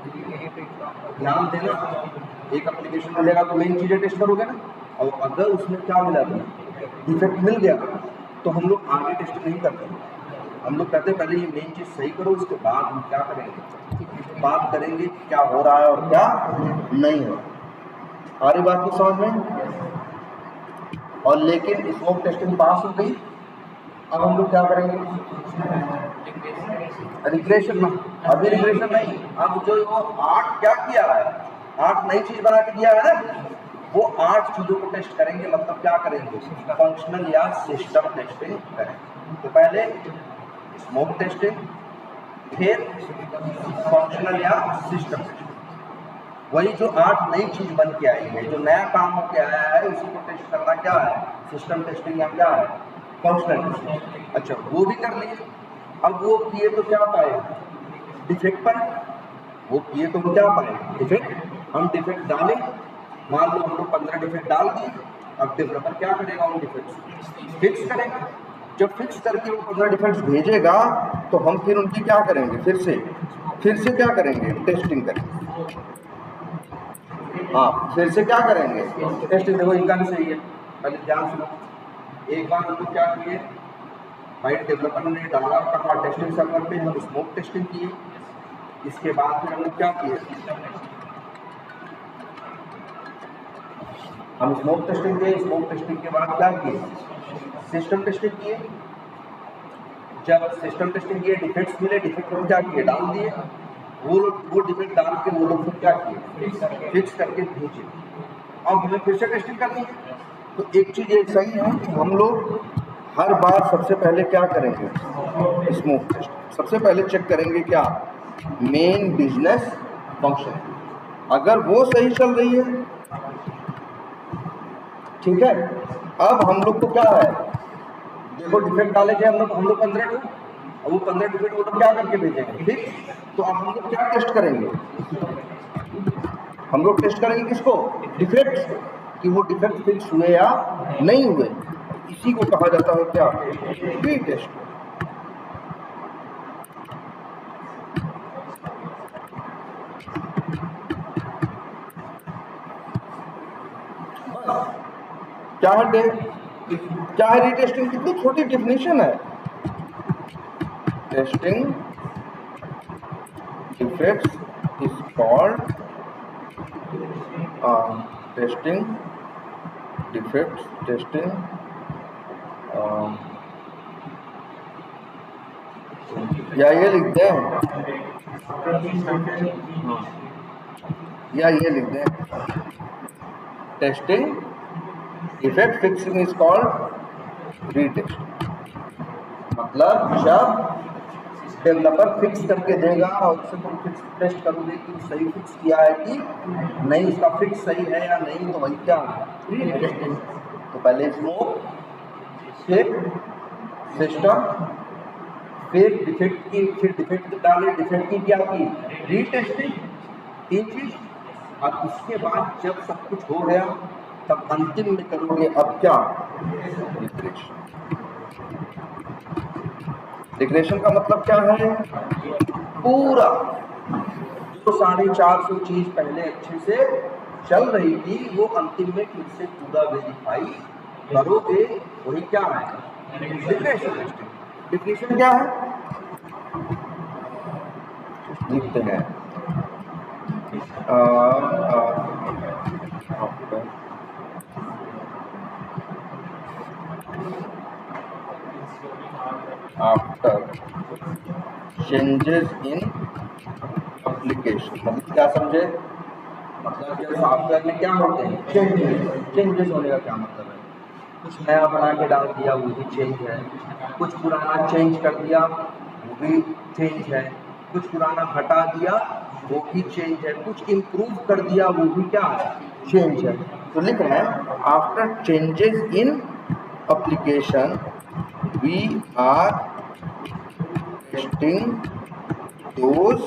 ध्यान देना, एक एप्लीकेशन मिलेगा तो मेन चीज़ें टेस्ट करोगे ना, और अगर उसमें क्या मिला था, डिफेक्ट मिल गया, तो हम लोग आगे टेस्ट नहीं करते। हम लोग कहते हैं पहले ये मेन चीज़ सही करो, उसके बाद हम क्या करेंगे, बात करेंगे क्या हो रहा है और क्या नहीं हो रहा। आ रही बात को समझ में? और लेकिन स्मोक टेस्टिंग पास हो गई, अब हम लोग क्या करेंगे, रिग्रेशन ना, अभी रिग्रेशन नहीं, अब जो वो 8 क्या किया है, 8 नई चीज बना के दिया है ना, वो 8 चीजों को टेस्ट करेंगे। मतलब क्या करेंगे, फंक्शनल या सिस्टम टेस्टिंग करेंगे। तो पहले स्मोक टेस्टिंग, फिर फंक्शनल या सिस्टम टेस्टिंग। वही जो 8 नई चीज बन के आई है, जो नया काम होके आया है, उसको टेस्ट करना क्या है, सिस्टम टेस्टिंग या क्या है, फंक्शनल टेस्टिंग। अच्छा, वो भी कर लिए। अब वो किए तो क्या पाए, डिफेक्ट पाए। वो किए तो क्या पाए, डिफेक्ट। हम डिफेक्ट डालें, मान लो हम लोग 15 डिफेक्ट डाल दिए। अब डेवलपर क्या करेगा, उन डिफेक्ट्स फिक्स करेगा। जब फिक्स करके वो 15 डिफेक्ट्स भेजेगा, तो हम फिर उनकी क्या करेंगे, फिर से क्या करेंगे, टेस्टिंग करेंगे। हाँ, फिर से क्या करेंगे, टेस्टिंग। देखो इनका भी सही है, पहले ध्यान सुनो। एक बार हम लोग क्या किए, भाई डेवलपर ने डाला, कहा टेस्टिंग सर्वर पे, हम स्मोक टेस्टिंग किए। इसके बाद फिर हम लोग क्या किए, हम स्मोक टेस्टिंग किए। स्मोक टेस्टिंग के बाद क्या किए, सिस्टम टेस्टिंग किए। जब सिस्टम टेस्टिंग किए, डिफेक्ट्स मिले, डिफेक्ट हम क्या किए, डाल दिए। वो डिफेक्ट डाल के वो लोग फिर क्या किए, फिक्स करके भेजे। अब हमें फिर से टेस्टिंग करनी है। तो एक चीज़ ये सही है कि हम लोग हर बार सबसे पहले क्या करेंगे, स्मोक टेस्ट सबसे पहले चेक करेंगे क्या, मेन बिजनेस फंक्शन। अगर वो सही चल रही है, ठीक है। अब हम लोग को क्या है, देखो डिफेक्ट डाले थे हम लोग 15 को, अब वो 15 डिफेक्ट वो लोग क्या करके भेजेंगे, ठीक। तो अब हम लोग क्या टेस्ट करेंगे, हम लोग टेस्ट करेंगे किसको, डिफेक्ट्स को, कि वो डिफेक्ट फिक्स हुए या नहीं हुए। इसी को कहा जाता है क्या, री टेस्ट। क्या है क्या है रीटेस्टिंग, कितनी छोटी डेफिनेशन है। Testing defects is called, testing defects, testing या ये लिखते हैं, या ये लिखते हैं, testing defect fixing is called retest. मतलब जब डेवलपर फिक्स करके देगा और उससे तुम फिक्स टेस्ट करोगे कि सही फिक्स किया है कि नहीं, उसका फिक्स सही है या नहीं, तो वही क्या रीटेस्टिंग। तो पहले स्मोक, फिर सिस्टम, फिर डिफेक्ट की, फिर डिफेक्ट डाले, डिफेक्ट की क्या की, रीटेस्टिंग, 3 चीज। और उसके बाद जब सब कुछ हो गया, तब अंतिम में करोगे अब क्या, रिग्रेशन। रिग्रेशन का मतलब क्या है, पूरा जो 450 चीज पहले अच्छे से चल रही थी, वो अंतिम में फिर से पूरा वेरीफाई करोगे। वही क्या है, रिग्रेशन। डिफिनेशन क्या है, लिखते हैं, आफ्टर चेंजेस इन एप्लीकेशन। मतलब क्या समझे, मतलब जब सॉफ्टवेयर में क्या होते हैं, चेंजेस होने का क्या मतलब है, कुछ नया बना के डाल दिया वो भी चेंज है, कुछ पुराना चेंज कर दिया वो भी चेंज है, कुछ पुराना हटा दिया वो भी चेंज है, कुछ इम्प्रूव कर दिया वो भी क्या है, चेंज है। तो लिख रहे हैं after changes in application we are testing those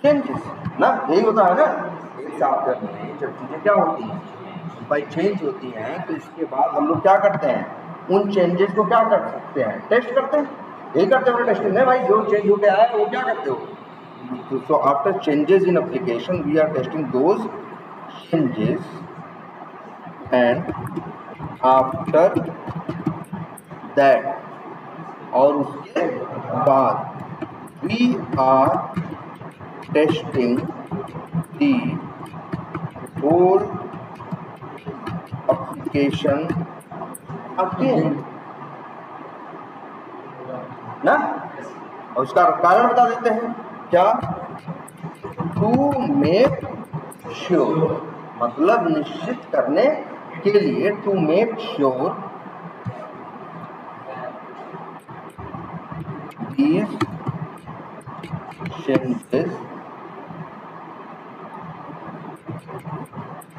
changes ना, यही होता है ना। एक सॉफ्टवेयर में जब चीज़ें क्या होती हैं, भाई चेंज होती हैं, तो इसके बाद हम लोग क्या करते हैं, उन चेंजेस को क्या कर सकते हैं, टेस्ट करते हैं। यही करते हो टेस्टिंग है भाई, जो चेंज होके आया है वो क्या करते हो, So after changes in application, we are testing those changes, and after that, और उसके बाद we are testing the whole application again, ना? और उसका कारण बता देते हैं क्या? टू मेक श्योर, मतलब निश्चित करने के लिए, to make sure these changes,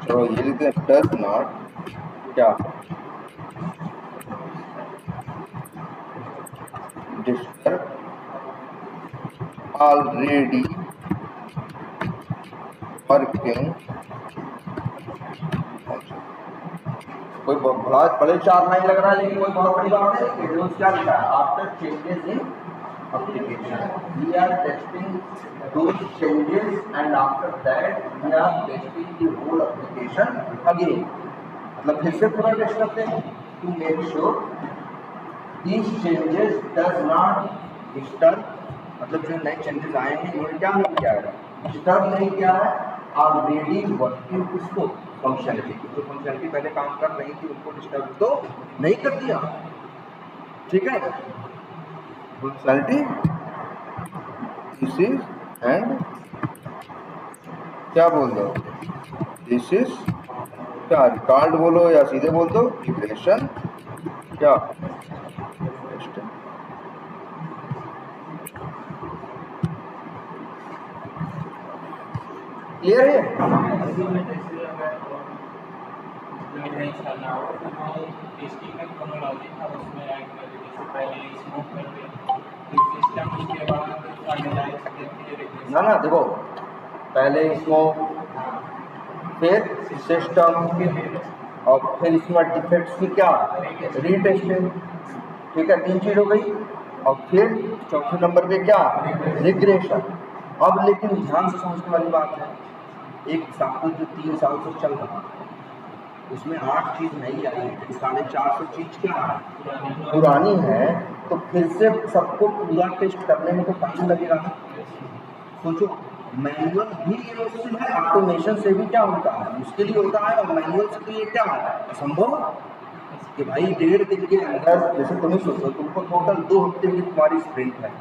चलो ये लिखते हैं, डज नॉट क्या डिस्टर्ब ऑलरेडी वर्किंग। कोई बड़े 4 लाइन लग रहा है, लेकिन कोई बहुत बड़ी बात नहीं है। क्या लिखा है? After changes in application, we are testing those changes, and after that we are testing the whole application again। मतलब फिर से पूरा टेस्ट करते हैं to make sure these changes does not disturb, मतलब जो नए चेंजेस आए हैं उन्होंने क्या नहीं किया है, डिस्टर्ब नहीं किया है ऑलरेडी वर्किंग उसको फंक्शनलिटी, जो फंक्शनलिटी पहले काम कर रही थी उनको डिस्टर्ब तो नहीं कर दिया। ठीक है, फंक्शनलिटी दिस इज, एंड क्या बोल दो, दिस इज क्या, रिकॉर्ड बोलो या सीधे बोल दो रिग्रेशन क्या, क्लियर है? ना ना देखो, पहले स्मोक, फिर सिस्टम, और फिर इसमें डिफेक्ट्स की क्या रीटेस्टिंग। ठीक है, 3 चीज हो गई। और फिर चौथे नंबर पे क्या, रिग्रेशन। अब लेकिन ध्यान से समझने वाली बात है, एक साल जो 3 साल से चल रहा है उसमें 8 चीज नई आई है, 450 चीज क्या पुरानी है, तो फिर से सबको पूरा टेस्ट करने में तो टाइम लगेगा। सोचो, मैनुअल भी ये मुश्किल है, ऑटोमेशन से भी क्या होता है, मुश्किल ही होता है, और मैनुअल से तो ये क्या है, असंभव कि भाई 1.5 दिन के अंदर, जैसे तुम्हें सोचो तुमको टोटल 2 हफ्ते की तुम्हारी स्प्रिंट है,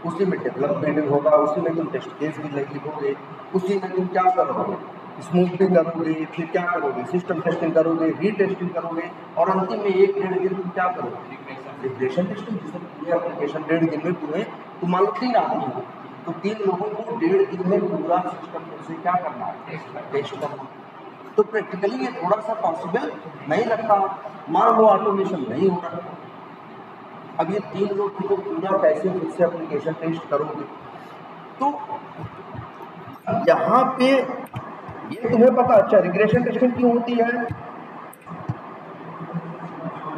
उसी में डेवलपमेंट होगा, उसी में तुम टेस्ट केस भी लिखोगे, उसी में तुम क्या करोगे, स्मूथनिंग करोगे, फिर क्या करोगे, सिस्टम टेस्टिंग करोगे, रीटेस्टिंग करोगे, और अंतिम में 1-1.5 दिन तुम क्या करोगे, रिग्रेशन टेस्टिंग। जिसमें पूरे एप्लीकेशन 1.5 दिन में तुम्हें, तुम मान लो 3 आदमी हो, तो 3 लोगों को 1.5 दिन में पूरा सिस्टम से क्या करना है, टेस्ट करना। तो प्रैक्टिकली ये थोड़ा सा पॉसिबल नहीं लगता। मान लो ऑटोमेशन नहीं हो रहा, अब ये 3 लोग को पूरा कैसे खुद से एप्लीकेशन टेस्ट करोगे। तो यहाँ पे ये तुम्हें पता, अच्छा रिग्रेशन टेस्टिंग क्यों होती है,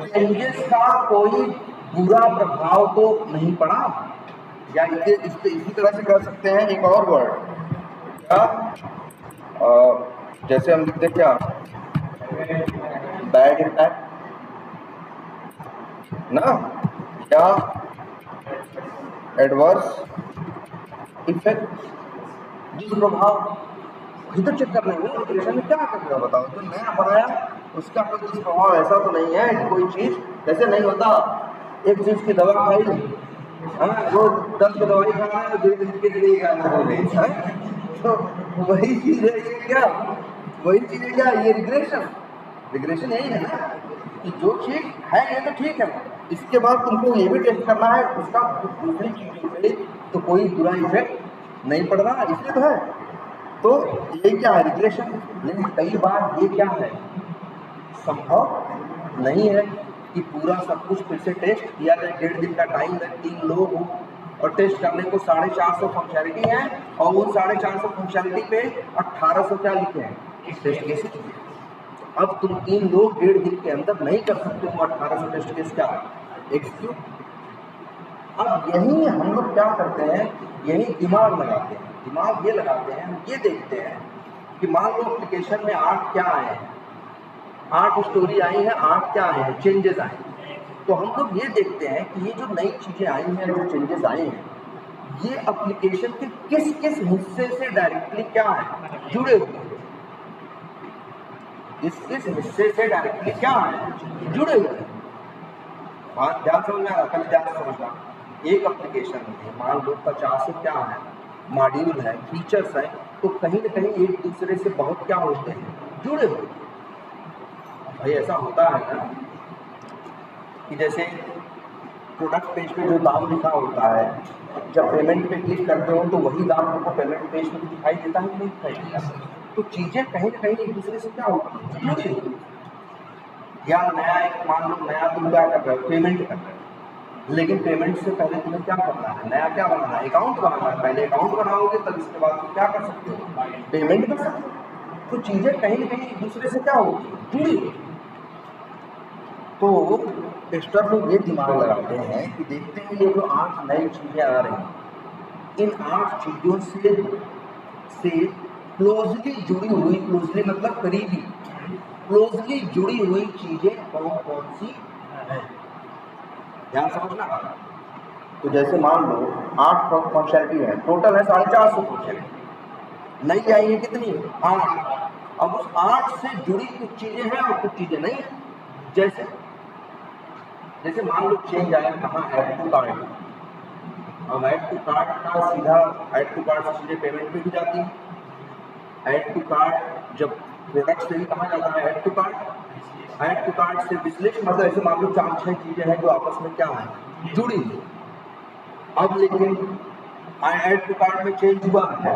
चेंजेस का कोई बुरा प्रभाव तो नहीं पड़ा, या इसी तरह से कर सकते हैं एक और वर्ड क्या, जैसे हम लिखते क्या, बैड इम्पैक्ट ना, या एडवर्स इफेक्ट, जिस प्रभाव तो चेक कर रहे हो रिग्रेशन में क्या कर रहे हो, बताओ। जो नया बनाया उसका कोई दुष्प्रभाव ऐसा तो नहीं है कि कोई चीज, जैसे नहीं होता एक चीज की दवा खाई, वो 10 की दवाई खा रहा है, 2 दिन के लिए खाना हो गई है, तो वही चीज है ये क्या, वही चीज है क्या, ये रिग्रेशन यही है ना, कि जो चीज है ये तो ठीक है, इसके बाद तुमको ये भी टेस्ट करना है उसका दूसरी चीजों पे तो कोई बुरा इफेक्ट नहीं पड़ रहा, इसलिए तो है। तो ये क्या है, रिग्रेशन। लेकिन कई बार ये क्या है, संभव नहीं है कि पूरा सब कुछ फिर से टेस्ट किया जाए। 1.5 दिन का टाइम है, 3 लोग हो, और टेस्ट करने को 450 फंक्शनलिटी है, और उन 450 फंक्शनलिटी पे 1800 क्या लिखे हैं, टेस्ट केस। अब तुम 3 लोग 1.5 दिन के अंदर नहीं कर सकते हो 1800 टेस्ट केस क्या एग्जीक्यूट। अब यही हम लोग क्या करते हैं, यही दिमाग लगाते हैं दिमाग ये लगाते हैं, हम ये देखते हैं कि मान लो एप्लीकेशन में 8 क्या आए हैं, 8 स्टोरी आई हैं, 8 क्या आए हैं, चेंजेस आए हैं। तो हम लोग ये देखते हैं कि ये जो नई चीज़ें आई हैं, जो चेंजेस आए हैं, ये एप्लीकेशन के किस किस हिस्से से डायरेक्टली क्या है, जुड़े हुए हैं। किस हिस्से से डायरेक्टली क्या है, जुड़े हुए हैं। बात ध्यान समझ में आ रहा, कल ध्यान से समझना। एक एप्लीकेशन में मान लो 50 से क्या है, मॉड्यूल है, फीचर्स है, तो कहीं ना कहीं एक दूसरे से बहुत क्या होते हैं, जुड़े हुए। भाई ऐसा होता है ना कि जैसे प्रोडक्ट पेज पे जो दाम लिखा होता है, जब पेमेंट पे क्लिक करते हो तो वही दाम आपको पेमेंट पेज पे दिखाई देता है, नहीं दिखाई देता। तो चीज़ें कहीं ना कहीं एक दूसरे से क्या होती है, जुड़ी हुई। या नया एक मान लो, नया तुम क्या कर रहे हो, पेमेंट कर रहे हो, लेकिन पेमेंट से पहले तुम्हें क्या करना है, नया क्या बनाना है, अकाउंट बनाना है। पहले अकाउंट बनाओगे तब इसके बाद तुम क्या कर सकते हो, पेमेंट कर सकते हो। तो चीज़ें कहीं ना कहीं एक दूसरे से क्या होती है, जुड़ी हुई। तो टेस्टर लोग ये दिमाग लगाते हैं कि देखते हैं ये जो 8 नई चीज़ें आ रही हैं, इन 8 चीज़ों से क्लोजली जुड़ी हुई, क्लोजली मतलब करीबी, क्लोजली जुड़ी हुई चीज़ें कौन कौन सी हैं, ध्यान समझना। तो जैसे मान लो 8 फंक्शनलिटी है, टोटल है 450 फंक्शनलिटी, नई आई है कितनी, 8। अब उस 8 से जुड़ी कुछ चीज़ें हैं और कुछ चीज़ें नहीं हैं। जैसे मान लो चेंज आया कहाँ, ऐड टू कार्ट। अब ऐड टू कार्ट का सीधा, ऐड टू कार्ट से सीधे पेमेंट पे भी जाती है। ऐड टू कार्ट जब प्रोडक्ट से भी कहाँ जाता है, add to cart. Add to cart से विश्लेषण, मतलब ऐसे मान लो 4-6 चीज़ें हैं जो आपस में क्या है, जुड़ी हुई। अब लेकिन ऐड टू कार्ट में चेंज हुआ है,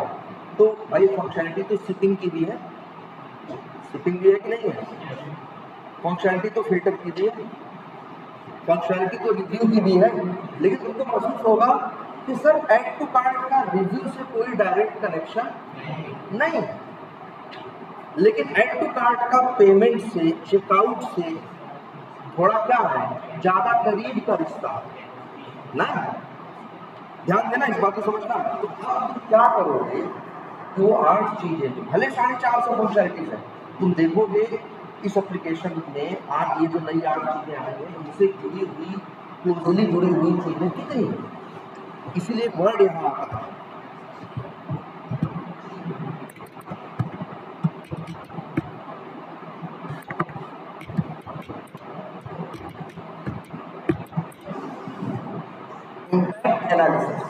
तो भाई फंक्शनलिटी तो शिपिंग की भी है, शिपिंग भी है कि नहीं है, फंक्शनलिटी तो फिल्टर की भी है, फंक्शनलिटी तो रिव्यू की भी है। लेकिन तुमको महसूस होगा कि सर ऐड टू कार्ट का रिव्यू से कोई डायरेक्ट कनेक्शन नहीं है, लेकिन ऐड टू कार्ट का पेमेंट से, चेकआउट से थोड़ा क्या है, ज़्यादा करीब का रिश्ता ना। ध्यान देना, इस बात को समझना। तो अब तुम क्या करोगे कि वो 8 चीज़ें जो भले 450 फंक्शनलिटीज है, तुम देखोगे इस एप्लीकेशन में आज ये जो नई 8 चीज़ें आई हैं, उनसे जुड़ी हुई, क्लोजली जुड़ी हुई चीज़ें कितनी हैं। इसीलिए एक वर्ड यहाँ आता है, इम्पैक्ट एनालिसिस,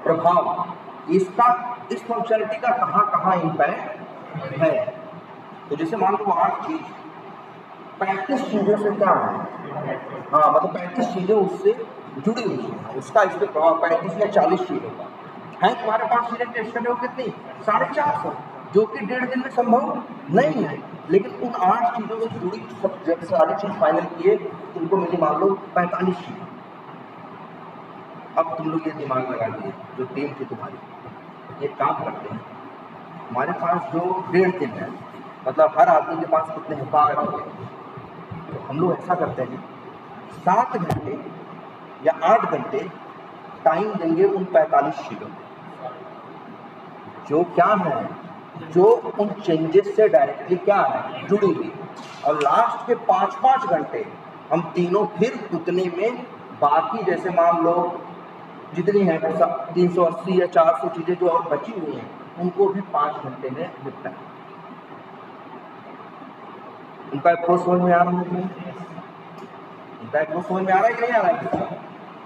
प्रभाव। इसका, इस फंक्शनलिटी का कहाँ कहाँ इम्पैक्ट है। तो जैसे मान लो 8 चीज 35 चीज़ों से क्या है, हाँ मतलब 35 चीज़ें उससे जुड़ी हुई हैं, उसका इस पर प्रभाव 35 या 40 चीज़ों का है। तुम्हारे पास चीज़ें टेस्ट करने को कितनी, 450, जो कि 1.5 दिन में संभव नहीं है। लेकिन उन 8 चीज़ों से जुड़ी सब जब सारी चीज़ फाइनल किए, तुमको मिली मान लो 45 चीज़। अब तुम लोग ये दिमाग लगा लिए, जो टीम थी तुम्हारी, ये काम करते हैं। हमारे पास जो 1.5 दिन है, मतलब हर आदमी के पास कितने हैं, 12 घंटे। तो हम लोग ऐसा करते हैं, 7 घंटे या 8 घंटे टाइम देंगे उन 45 चीज़ों को, जो क्या है, जो उन चेंजेस से डायरेक्टली क्या है, जुड़ी हुई। और लास्ट के 5-5 घंटे हम तीनों फिर उतने में बाकी, जैसे मान लो जितनी है 380 या 400 चीज़ें जो और बची हुई हैं, उनको भी 5 घंटे में निपटा। उनका अप्रोच समझ में आ रहा है, उनका अप्रोच समझ में आ रहा है कि नहीं आ रहा है,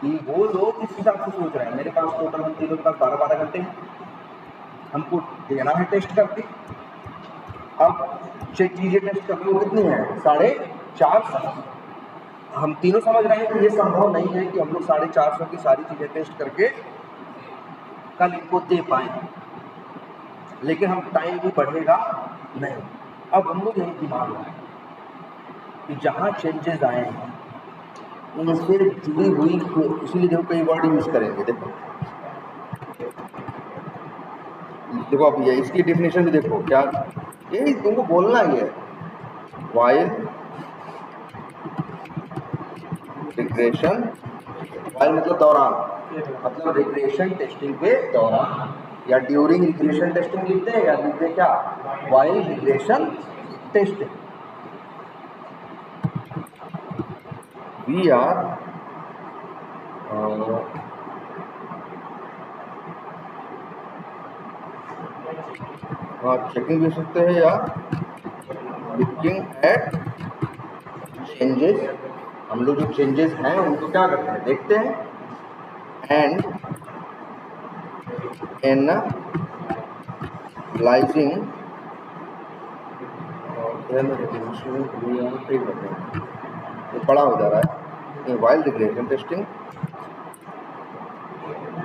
कि वो लोग इस हिसाब से सोच रहे हैं। मेरे पास टोटल हम तीनों के पास 12-12 घंटे हैं, हमको देना है टेस्ट करके। अब चीज़ें टेस्ट करके वो कितनी है, 450। हम तीनों समझ रहे हैं कि ये संभव नहीं है कि हम लोग 450 की सारी चीज़ें टेस्ट करके कल इनको दे पाए, लेकिन हम टाइम भी बढ़ेगा नहीं। अब हम लोग यही दिमाग लगाए कि जहाँ चेंजेस आए हैं उनसे जुड़ी हुई, इसीलिए देखो कई वर्ड यूज करेंगे। देखो अब ये इसकी डेफिनेशन भी देखो, क्या यही तुमको बोलना ही है, वाइल रिग्रेशन, वाइल मतलब दौरान, मतलब रिग्रेशन टेस्टिंग के दौरान या ड्यूरिंग रिग्रेशन टेस्टिंग लिखते हैं या लिखते हैं क्या, while regression testing. We are checking भी सकते हैं या लुकिंग एट चेंजेस, हम लोग जो चेंजेस हैं उनको क्या करते हैं, देखते हैं। एंड एनालाइजिंग ये बड़ा हो जा रहा है। While regression testing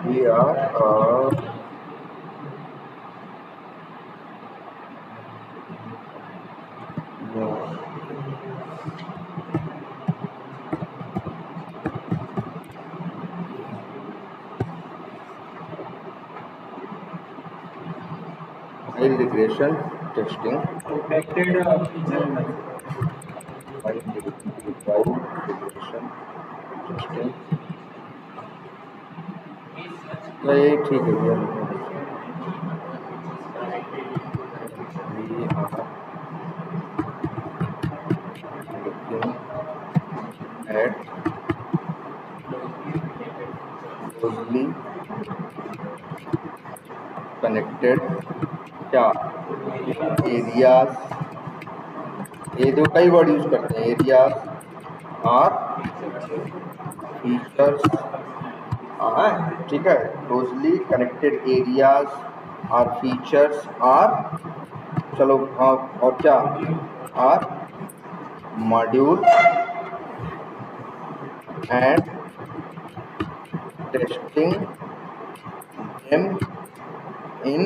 we are integration testing affected feature integration testing ये ठीक है भैया। at closely connected क्या एरियाज, ये दो कई वर्ड यूज करते हैं, एरियाज और फीचर्स, ठीक है। क्लोजली कनेक्टेड एरियाज और फीचर्स और चलो हाँ और क्या, और module and testing them in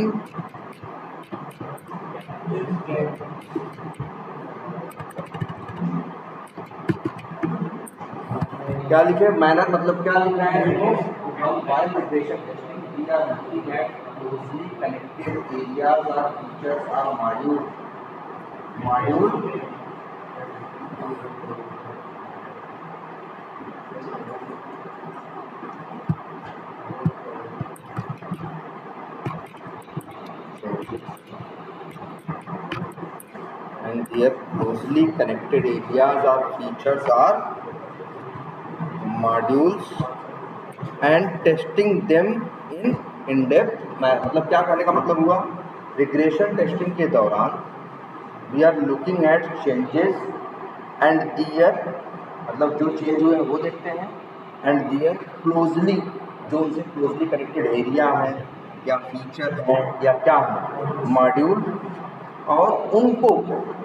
क्या लिखे, मैनर मतलब क्या लिख रहे हैं देखो, while regression testing we are looking at closely connected areas और फीचर्स और module and their closely connected areas or features are modules and testing them in depth। मतलब क्या कहने का मतलब हुआ, रिग्रेशन टेस्टिंग के दौरान we are looking at changes and there, मतलब जो चेंज हुए हैं वो देखते हैं, एंड दियर क्लोजली, जो उनसे क्लोजली कनेक्टेड एरिया है या फीचर है या क्या है, मॉड्यूल, और उनको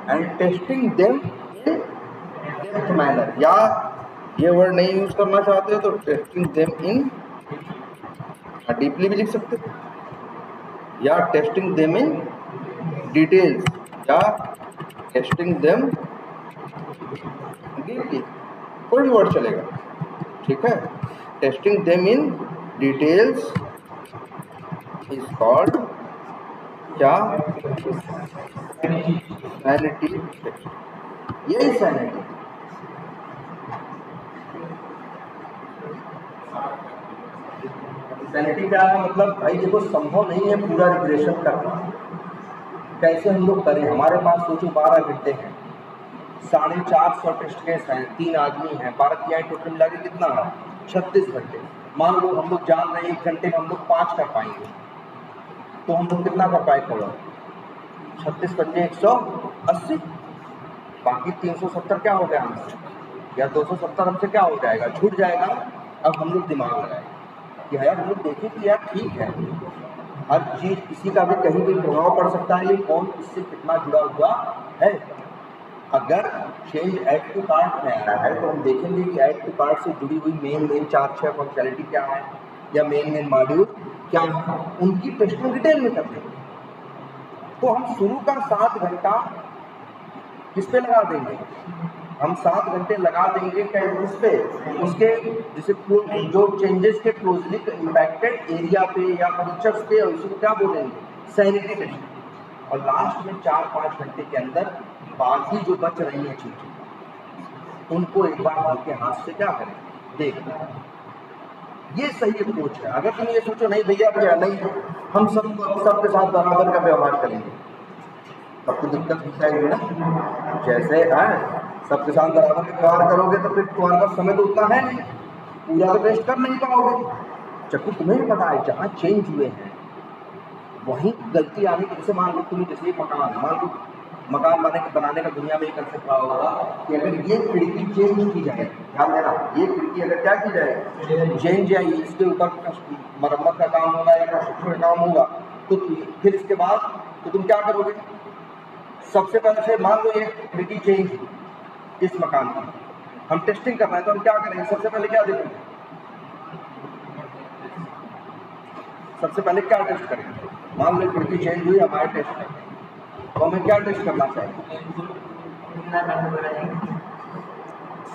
and testing them in depth manner, या ये वर्ड नहीं यूज करना चाहते हो तो टेस्टिंग देम इन डीपली भी लिख सकते हो, या टेस्टिंग देम इन डिटेल्स, या टेस्टिंग देम डीपली, कोई भी वर्ड चलेगा, ठीक है। Testing them in details is called क्या, सैनिटी टेस्ट, यही सैनिटी। सैनिटी का मतलब भाई देखो संभव नहीं है पूरा रिग्रेशन करना, कैसे हम लोग करें, हमारे पास सोचो 12 घंटे हैं, 450 टेस्ट केस हैं, 3 आदमी हैं, 12 की टोटल मिला के कितना है 36 घंटे। मान लो हम लोग जान रहे हैं 1 घंटे में हम लोग 5 कर पाएंगे, तो हम लोग कितना कर पाए खबर, 36 पंजे 180, बाकी 370 क्या हो गया हमसे, या 270 हमसे क्या हो जाएगा, छूट जाएगा। अब हम लोग दिमाग लगाए कि यार हम लोग देखें कि यार ठीक है, हर चीज़ किसी का भी कहीं भी प्रभाव पड़ सकता है, ये कौन इससे कितना जुड़ा हुआ है। अगर चेंज ऐड टू कार्ट में आ रहा है तो हम देखेंगे कि ऐड टू कार्ट से जुड़ी हुई मेन 4-6 फंक्शनैलिटी क्या है, या मेन मॉड्यूल क्या है, उनकी टेस्टिंग डिटेल में कर देंगे। तो हम शुरू का 7 घंटा किस पे लगा देंगे, हम 7 घंटे लगा देंगे उस पे, उसके जैसे जो चेंजेस के क्लोजली इम्पैक्टेड एरिया पे या फीचर्स पे, और उसको क्या बोलेंगे, सैनिटी टेस्टिंग। और लास्ट में 4-5 घंटे के अंदर बाकी जो बच रही है चीजें उनको एक बार आपके हाथ से क्या करें, देख। ये सही अप्रोच है। अगर तुम ये सोचो नहीं भैया क्या नहीं, हम सबके साथ बराबर का व्यवहार करेंगे, तब तो दिक्कत हो जाएगी ना। जैसे है सबके साथ बराबर का व्यवहार करोगे तो फिर तुम्हारे पास समय तो उतना है नहीं, पूरा तो वेस्ट कर नहीं पाओगे। जबकि तुम्हें भी पता है जहाँ चेंज हुए हैं वहीं गलती आने की। जैसे मान लो तुम्हें जैसे मकान है, मान लो मकान बनाने का दुनिया में एक कंसेप्ट रहा होगा कि अगर ये खिड़की चेंज की जाए, ध्यान देना, ये खिड़की अगर क्या की जाए चेंज जाए, इसके ऊपर मरम्मत का काम होगा या कंस्ट्रक्शन का काम होगा, तो फिर इसके बाद तो तुम क्या करोगे? सबसे पहले से मान लो ये खिड़की चेंज हुई इस मकान की, हम टेस्टिंग करना है तो हम क्या करेंगे? सबसे पहले क्या देखेंगे? सबसे पहले क्या टेस्ट करेंगे? मान लो खिड़की चेंज हुई, हमारे टेस्ट है तो हमें क्या टेस्ट करना चाहिए?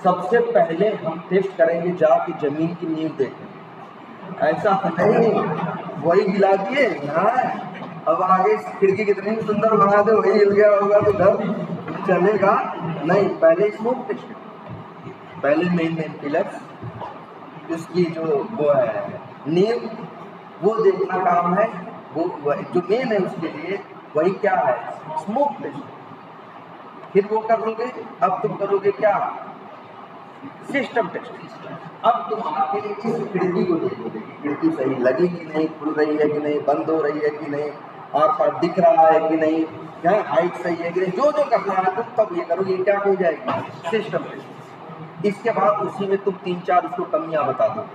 सबसे पहले हम टेस्ट करेंगे जाके जमीन की नींव देखें। ऐसा नहीं वही गिला दिए अब आगे खिड़की कितनी सुंदर बना दे वही हिल गया होगा तो घर चलेगा नहीं। पहले स्मोक टेस्ट, पहले मेन पिलर्स, उसकी जो वो है नींव, वो देखना काम है। वो जो मेन है उसके लिए वही क्या है? Smoke test. फिर वो कर लोगे, अब तुम करोगे क्या? System test. अब तुम आके इस खिड़की को देखोगे, खिड़की सही लगी कि नहीं, खुल रही है कि नहीं, बंद हो रही है कि नहीं, आर पार दिख रहा है कि नहीं, क्या हाइट सही है कि नहीं, जो जो करना है तुम तब ये करोगे। क्या हो जाएगी? System test. इसके बाद उसी में तुम 3-4 उसको कमियां बता दो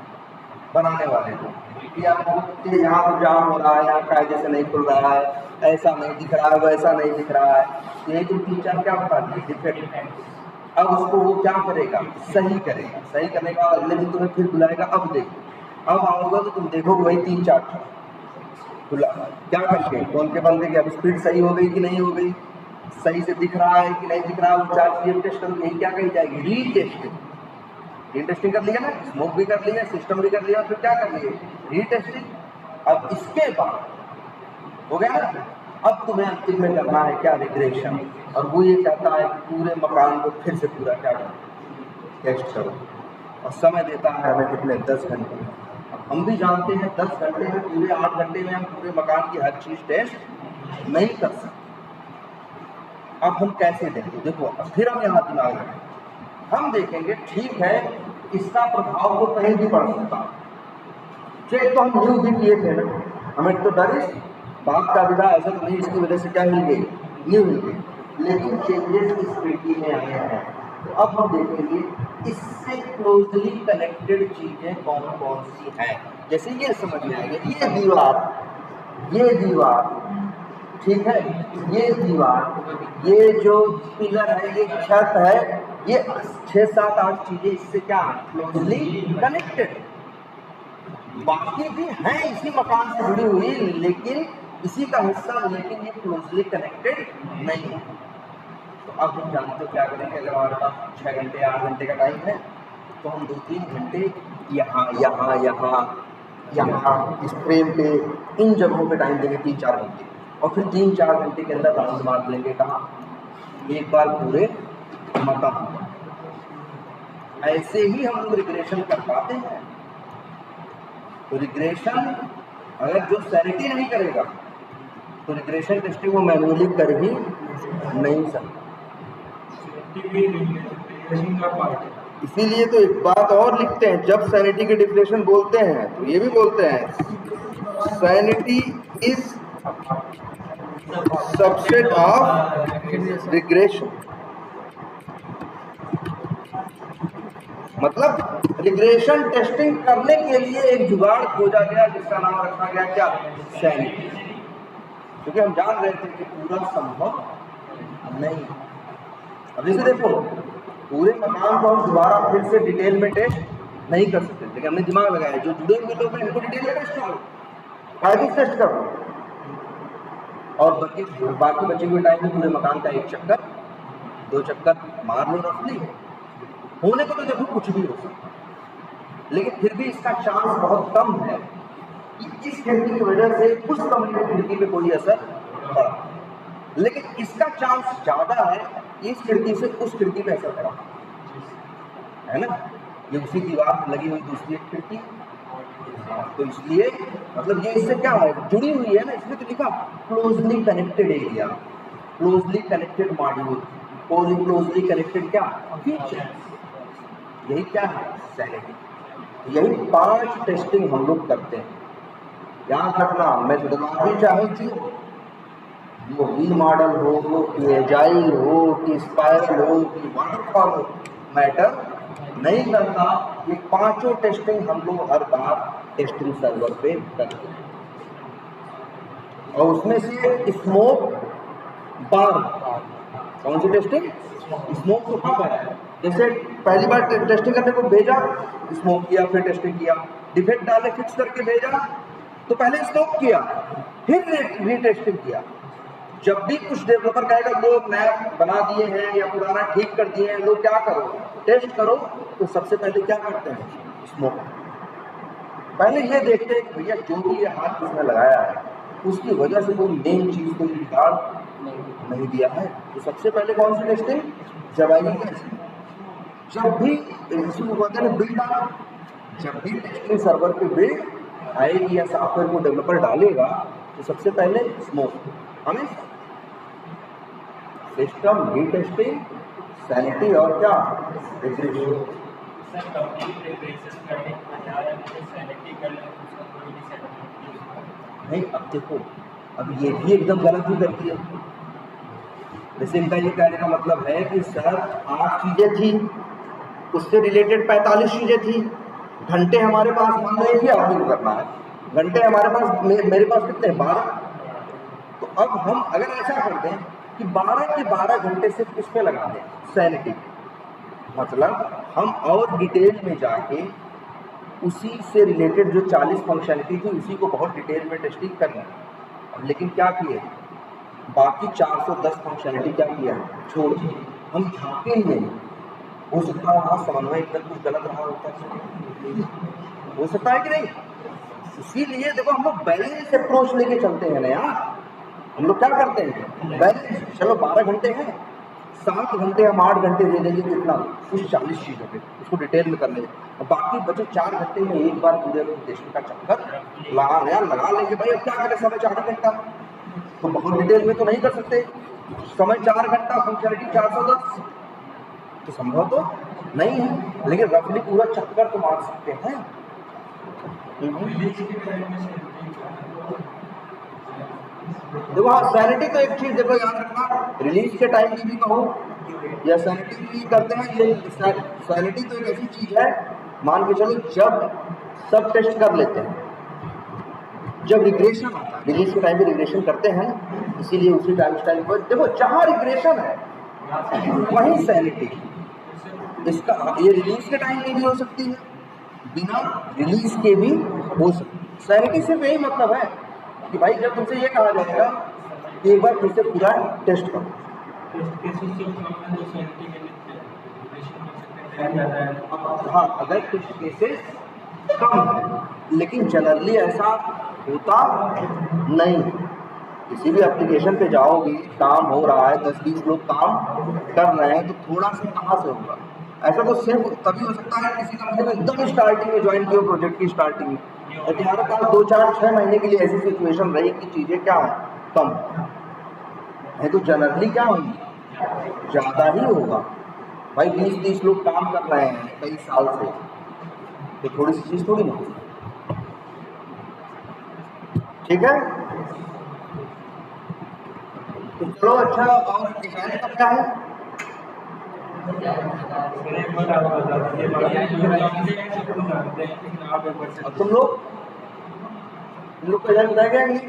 बनाने वाले को कि यहाँ तो जाम हो रहा है, यहाँ कायदे से नहीं खुल रहा है, ऐसा नहीं दिख रहा है, वैसा नहीं दिख रहा है, ये तुम 3-4 क्या बता दिए डिफेक्ट। अब उसको वो क्या करेगा? सही करेगा। सही करने के बाद अगले दिन तुम्हें फिर बुलाएगा, अब देखो, अब आओगे तो तुम देखोगे वही 3-4 खुला क्या करके कौन के बंदे की अब स्पीड सही हो गई कि नहीं हो गई, सही से दिख रहा है कि नहीं दिख रहा है, वो 4 चीजें टेस्ट करोगे। यही क्या कही जाएगी? रीटेस्टिंग। रीटेस्टिंग कर लिया ना, स्मोक भी कर लिया, सिस्टम भी कर लिया, फिर क्या कर लिए? रीटेस्टिंग। अब इसके बाद हो गया ना, अब तुम्हें अंतिम में करना है क्या? रिग्रेशन। और वो ये चाहता है कि पूरे मकान को फिर से पूरा क्या करो? टेस्ट करो। और समय देता है हमें कितने? 10 घंटे। अब हम भी जानते हैं 10 घंटे में, पूरे 8 घंटे में हम पूरे मकान की हर चीज टेस्ट नहीं कर सकते। अब हम कैसे देखें? देखो अब फिर हम यहाँ दिमाग लगाएं, हम देखेंगे ठीक है इसका प्रभाव तो कहीं भी पड़ सकता है। चेक तो हम न्यू भी किए थे ना, हमें तो डर इस बात का विधा ऐसा तो नहीं इसकी वजह से क्या हिल गई? न्यू हिल गई, लेकिन चेंजेस इस खिड़की में आए हैं। तो अब हम देखेंगे इससे क्लोजली कनेक्टेड चीजें कौन कौन सी हैं। जैसे ये समझ में आएगा, ये दीवार ठीक है, ये दीवार, ये जो पिलर है, ये छत है, ये 6-7-8 चीजें इससे क्या क्लोजली कनेक्टेड। बाकी भी हैं इसी मकान से जुड़ी हुई, लेकिन इसी का हिस्सा, लेकिन ये क्लोजली कनेक्टेड नहीं है। तो अब हम जानते हो क्या करेंगे? अगर हमारे पास 6 घंटे 8 घंटे का टाइम है तो हम 2-3 घंटे यहाँ यहाँ यहाँ यहाँ इस फ्रेम पे इन जगहों पे टाइम देंगे 3-4 घंटे, और फिर 3-4 घंटे के अंदर राउंड मार लेंगे। कहाँ? एक बार पूरे मकान। ऐसे ही हम लोग रिग्रेशन कर पाते हैं। तो रिग्रेशन अगर जो सैनिटी नहीं करेगा तो रिग्रेशन टेस्टिंग वो मैनुअली कर ही नहीं सकता। इसीलिए तो एक बात और लिखते हैं, जब सैनिटी की डिफिनेशन बोलते हैं तो ये भी बोलते हैं sanity is subset of regression. मतलब रिग्रेशन टेस्टिंग करने के लिए एक जुगाड़ खोजा गया जिसका नाम रखा गया क्या? सैनिटी। क्योंकि हम जान रहे थे कि पूरा संभव नहीं। अब जैसे देखो पूरे मकान को हम दोबारा फिर से डिटेल में टेस्ट नहीं कर सकते, लेकिन हमने दिमाग लगाया जो जुड़े हुए लोग हैं इनको डिटेल में टेस्ट करो, फायदे टेस्ट करो, और बाकी बचे हुए टाइम में पूरे मकान का 1 चक्कर 2 चक्कर मार लो रफली। होने को तो देखो कुछ भी हो सकता, लेकिन फिर भी इसका चांस बहुत कम है कि इस खिड़की की वजह से उस कमरे की खिड़की पे कोई असर पड़ा, लेकिन इसका चांस ज्यादा है कि इस खिड़की से उस खिड़की पे असर पड़ा, है ना? ये उसी दीवार पर लगी हुई दूसरी एक खिड़की, तो इसलिए मतलब ये इससे क्या है, जुड़ी हुई है ना, इसमें तो लिखा closely connected area, closely connected module, closely connected क्या फीचर, यही क्या है सैनिटी। यही 5 टेस्टिंग हम लोग करते हैं। याद रखना, मेथोडोलॉजी चाहे जो वी मॉडल हो, कि एजाइल हो, कि स्पाइरल हो, कि वाटरफॉल हो, मैटर नहीं करता। ये 5 टेस्टिंग हम लोग हर बार टेस्टिंग सर्वर पे करते हैं। और उसमें से स्मोक बार, कौन सी टेस्टिंग, स्मोक तो कब है, जैसे पहली बार टेस्टिंग करने को भेजा, स्मोक किया, फिर टेस्टिंग किया, डिफेक्ट डाले फिक्स करके भेजा, तो पहले स्मोक किया, फिर रीटेस्टिंग किया। जब भी कुछ डेवलपर कहेगा लोग नया बना दिए हैं या पुराना ठीक कर दिए हैं, लोग क्या करो टेस्ट करो, तो सबसे पहले क्या करते हैं, स्मोक। पहले ये देखते हैं कि भैया जो भी ये हाथ उसने लगाया है उसकी वजह से कोई मेन चीज को बिगाड़ नहीं दिया है। तो सबसे पहले कौन सी टेस्टिंग, जब आएगी जब भी बिल्ड आना, जब भी टेस्टिंग सर्वर पे बिल्ड आएगी या सॉफ्टवेयर को डेवलपर डालेगा, तो सबसे पहले स्मोक, हमें सिस्टम रीटेस्टिंग, सैनिटी और क्या रिग्रेशन। नहीं अब देखो, अब ये भी एकदम गलत ही करती है। जैसे इनका ये कहने का मतलब है कि सर 8 चीजें थी, उससे रिलेटेड 45 चीजें थी, घंटे हमारे पास मान लो कि आदमी को करना है, घंटे हमारे पास मेरे पास कितने 12। तो अब हम अगर ऐसा कर दें कि 12 के 12 घंटे सिर्फ किस पे लगा दें, सैनिटी, मतलब हम और डिटेल में जाके उसी से रिलेटेड जो 40 फंक्शनलिटी थी उसी को बहुत डिटेल में टेस्टिंग करना। लेकिन क्या किए, बाकी 410 फंक्शनलिटी क्या किया, छोड़ दी, हम झांके ही नहीं। हो सकता है वहाँ समन्वय एकदम कुछ गलत रहा होता है, हो सकता है कि नहीं। इसीलिए देखो हम लोग बैलेंस अप्रोच लेके चलते हैं ना यार। हम लोग क्या करते हैं, बैलेंस, चलो 12 घंटे हैं, 7 घंटे हम 8 घंटे दे देंगे कितना, कुछ 40 चीज़ों पे उसको डिटेल में कर लेंगे, और बाकी बचे 4 घंटे में एक बार पूरे टेस्टिंग का चक्कर लगा लेंगे। भाई अब क्या करें, समय 4 घंटा, तो बहुत डिटेल में तो नहीं कर सकते, समय 4 घंटा, फंक्शनलिटी 410, तो संभव तो नहीं है, लेकिन रफली पूरा चक्कर तो मार सकते हैं। देखो हाँ, सैनिटी तो एक चीज देखो याद रखना, रिलीज के टाइम की भी कहो या सैनिटी भी करते हैं, ये सैनिटी तो एक ऐसी चीज है, मान के चलो जब सब टेस्ट कर लेते हैं, जब रिग्रेशन आता है, रिलीज के टाइम पे रिग्रेशन करते हैं, इसीलिए उसी टाइम पर देखो जहाँ रिग्रेशन है वहीं सैनिटी। इसका ये रिलीज के टाइम में भी हो सकती है, बिना रिलीज के भी हो सकती है। सैनिटी सिर्फ यही मतलब है कि भाई जब तुमसे ये कहा जाएगा कि एक बार फिर से पूरा टेस्ट करो, हाँ अगर टेस्ट केसेस कम है, लेकिन जनरली ऐसा होता नहीं। किसी भी एप्लीकेशन पे जाओगे, काम हो रहा है, 10-20 लोग काम कर रहे हैं, तो थोड़ा सा कहाँ से होगा, ऐसा तो सिर्फ तभी हो सकता है किसी कंपनी में एकदम स्टार्टिंग में ज्वाइन किया, प्रोजेक्ट की स्टार्टिंग में, और तुम्हारे पास 2-4-6 महीने के लिए ऐसी सिचुएशन रही कि चीज़ें क्या है कम है, तो जनरली क्या होगी, ज़्यादा ही होगा। भाई 20-30 लोग काम कर रहे हैं कई साल से, तो थोड़ी सी चीज़ थोड़ी ना, ठीक है। तो चलो अच्छा, और डिजाइन का क्या है, अब तुम लोग को डिजाइन बताया गया नहीं,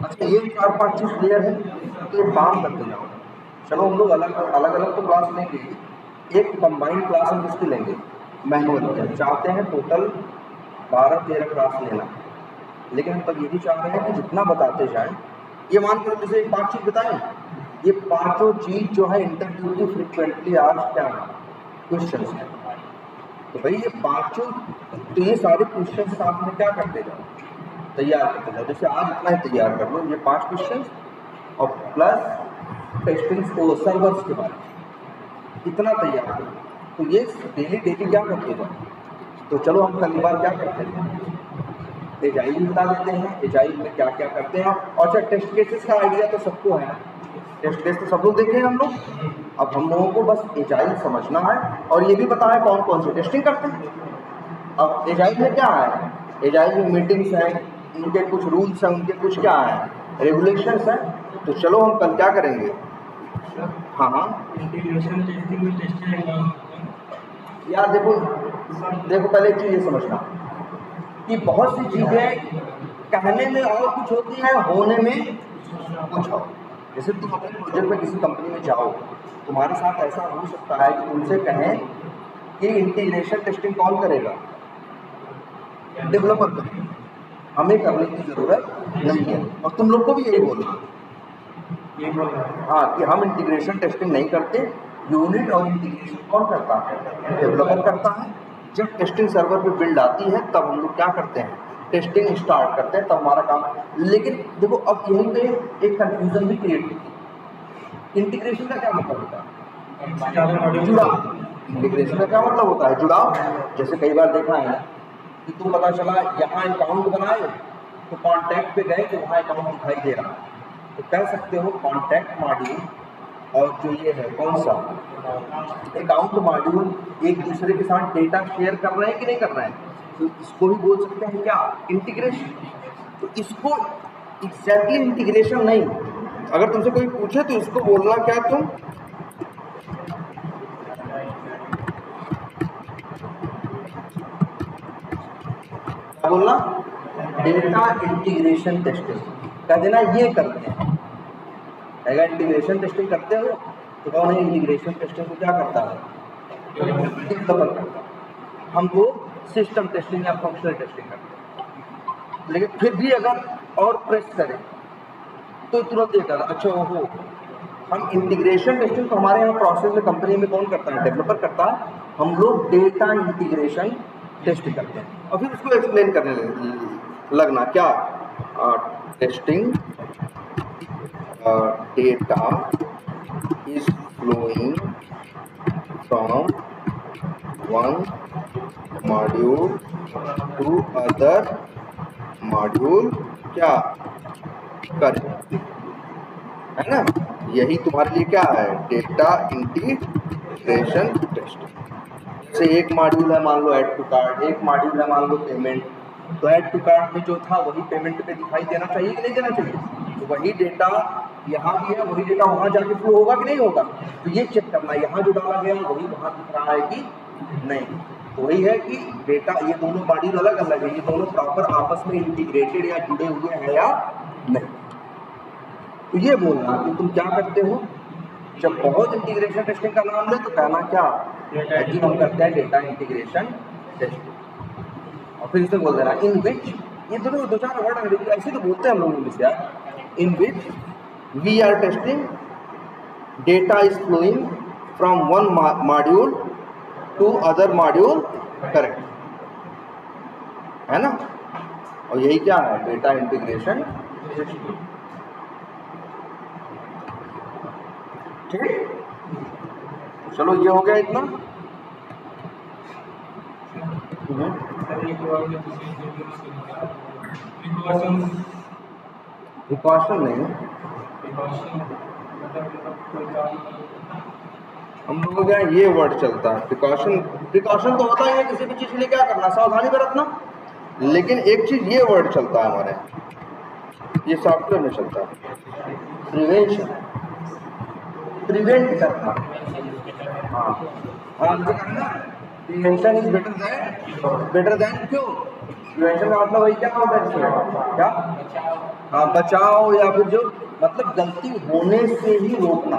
अच्छा ये 4-5 चीज क्लियर है, तो एक काम करते जाओ, चलो हम लोग अलग अलग तो क्लास लेंगे, एक कंबाइंड क्लास हम किसकी लेंगे, मैनुअल। चाहते हैं टोटल 12-13 क्लास लेना, लेकिन हम तब ये भी चाह रहे हैं कि जितना बताते जाएं, ये मान कर जैसे 5 चीज बताएं, ये 5 चीज जो है इंटरव्यू की फ्रिक्वेंटली आज क्या क्वेश्चन है, तो भाई ये 5 तो ये सारे क्वेश्चन साथ में क्या करते जाओ, तैयार करते जाओ। जैसे आज इतना ही तैयार कर लो, ये 5 क्वेश्चन और प्लस टेस्टिंग सर्वर्स के बारे में इतना तैयार करो, तो ये डेली क्या करते जाओ, तो चलो हम कल बार क्या करते हैं, एजाइल भी बता देते हैं, एजाइल में क्या क्या करते हैं। और अच्छा, टेस्ट केसेस का आइडिया तो सबको है, टेस्ट केस तो सब लोग देखे हैं हम लोग। अब हम लोगों को बस एजाइल समझना है और ये भी पता है कौन कौन सी टेस्टिंग करते हैं। अब एजाइल में क्या है, एजाइल में मीटिंग्स हैं, उनके कुछ रूल्स हैं, उनके कुछ क्या है रेगुलेशंस हैं। तो चलो हम कल क्या करेंगे, हाँ हाँ इंटीग्रेशन टेस्टिंग में टेस्टिंग यार देखो पहले एक चीज़ ये समझना कि बहुत सी चीज़ें कहने में और कुछ होती हैं, होने में कुछ और। जैसे तुम अपने प्रोजेक्ट में किसी कंपनी में जाओ, तुम्हारे साथ ऐसा हो सकता है कि तुमसे कहें कि इंटीग्रेशन टेस्टिंग कौन करेगा, डेवलपर करेगा, हमें करने की ज़रूरत नहीं है। और तुम लोग को भी यही बोलना, हाँ, कि हम इंटीग्रेशन टेस्टिंग नहीं करते, यूनिट और इंटीग्रेशन कौन करता है, डेवलपर करता है। जब टेस्टिंग सर्वर पे बिल्ड आती है तब हम लोग क्या करते हैं, टेस्टिंग स्टार्ट करते हैं, तब हमारा काम। लेकिन देखो अब यहीं पे एक कंफ्यूजन भी क्रिएट होती है। इंटीग्रेशन का क्या मतलब होता है, जुड़ाव। इंटीग्रेशन का क्या मतलब होता है, जुड़ाव। जैसे कई बार देखा है कि तुम पता चला यहाँ अकाउंट बनाए तो कॉन्टैक्ट पे गए तो वहाँ अकाउंट दिखाई दे रहा है, तो कह सकते हो कॉन्टैक्ट मॉड्यूल और जो ये है कौन सा अकाउंट मॉड्यूल एक दूसरे के साथ डेटा शेयर कर रहे हैं कि नहीं कर रहे हैं, तो इसको भी बोल सकते हैं क्या, इंटीग्रेशन। तो इसको एग्जैक्टली इंटीग्रेशन नहीं, अगर तुमसे कोई पूछे तो इसको बोलना क्या, तुम क्या बोलना, डेटा इंटीग्रेशन टेस्टिंग कह देना, ये करते हैं। अगर इंटीग्रेशन टेस्टिंग करते हो तो कौन है, इंटीग्रेशन टेस्टिंग को क्या करता है, डेवलपर करता है। हम लोग सिस्टम टेस्टिंग या फंक्शनल टेस्टिंग करते हैं। लेकिन फिर भी अगर और प्रेस करें तो तुरंत ये कर, अच्छा ओहो, हम इंटीग्रेशन टेस्टिंग तो हमारे यहाँ प्रोसेस में कंपनी में कौन करता है, डेवलपर करता है। हम लोग डेटा इंटीग्रेशन टेस्टिंग करते हैं और फिर उसको एक्सप्लेन करने लगना क्या, testing data is flowing from one module to other module क्या करें, है ना। यही तुम्हारे लिए क्या है, डेटा इंटीग्रेशन टेस्टिंग। जैसे एक मॉड्यूल है मान लो ऐड टू कार्ड, एक मॉड्यूल है मान लो पेमेंट, तो ऐड टू कार्ड में जो था वही पेमेंट पे दिखाई देना चाहिए कि नहीं देना चाहिए, तो वही डेटा यहाँ भी है, वही डेटा वहाँ जाके फ्लो होगा कि नहीं होगा। तो ये चेक करना, यहाँ जो डाला गया वही वहाँ दिख रहा है कि नहीं। तो वही है कि डेटा, ये दोनों मॉड्यूल अलग अलग है, ये दोनों प्रॉपर आपस में इंटीग्रेटेड या जुड़े हुए हैं या नहीं। तो ये बोलना कि तुम क्या करते हो, जब बहुत इंटीग्रेशन टेस्टिंग का नाम ले तो कहना क्या, जी हम करते हैं डेटा इंटीग्रेशन टेस्टिंग। और फिर इसे बोल देना इन विच, ये दोनों दो चार वर्ड अंग्रेजी ऐसे तो बोलते हैं हम लोग इंग्लिश यार, इन विच we are testing data is flowing from one module to other module, correct है ना। और यही क्या है, डेटा इंटीग्रेशन। ठीक, चलो ये हो गया इतना। प्रिकॉशन नहीं, हम लोगों के यहाँ ये वर्ड चलता है प्रिकॉशन। प्रिकॉशन तो होता ही है किसी भी चीज़ के लिए क्या करना, सावधानी बरतना। लेकिन एक चीज़ ये वर्ड चलता है हमारे, ये सॉफ्टवेयर में चलता है, प्रिवेंशन, प्रिवेंट करना। हाँ हाँ, प्रिवेंशन इज बेटर देन क्यों, प्रिवेंशन का मतलब वही क्या होता है, क्या, हाँ बचाओ, या फिर जो मतलब गलती होने से ही रोकना,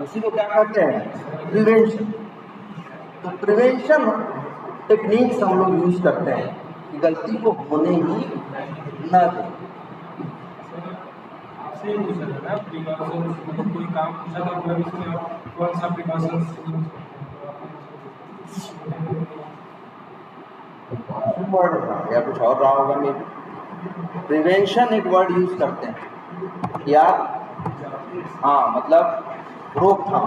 उसी को क्या कहते हैं, प्रिवेंशन। तो प्रिवेंशन टेक्निक्स हम लोग यूज करते हैं कि गलती को होने ही न दें। आपसे ये पूछा था ना प्रिकॉशन, मतलब कोई काम पूछा था मतलब इसमें आप कौन सा प्रिकॉशन वर्ड या कुछ और रहा होगा, मैं प्रिवेंशन एक वर्ड यूज करते हैं या, हाँ मतलब रोकथाम।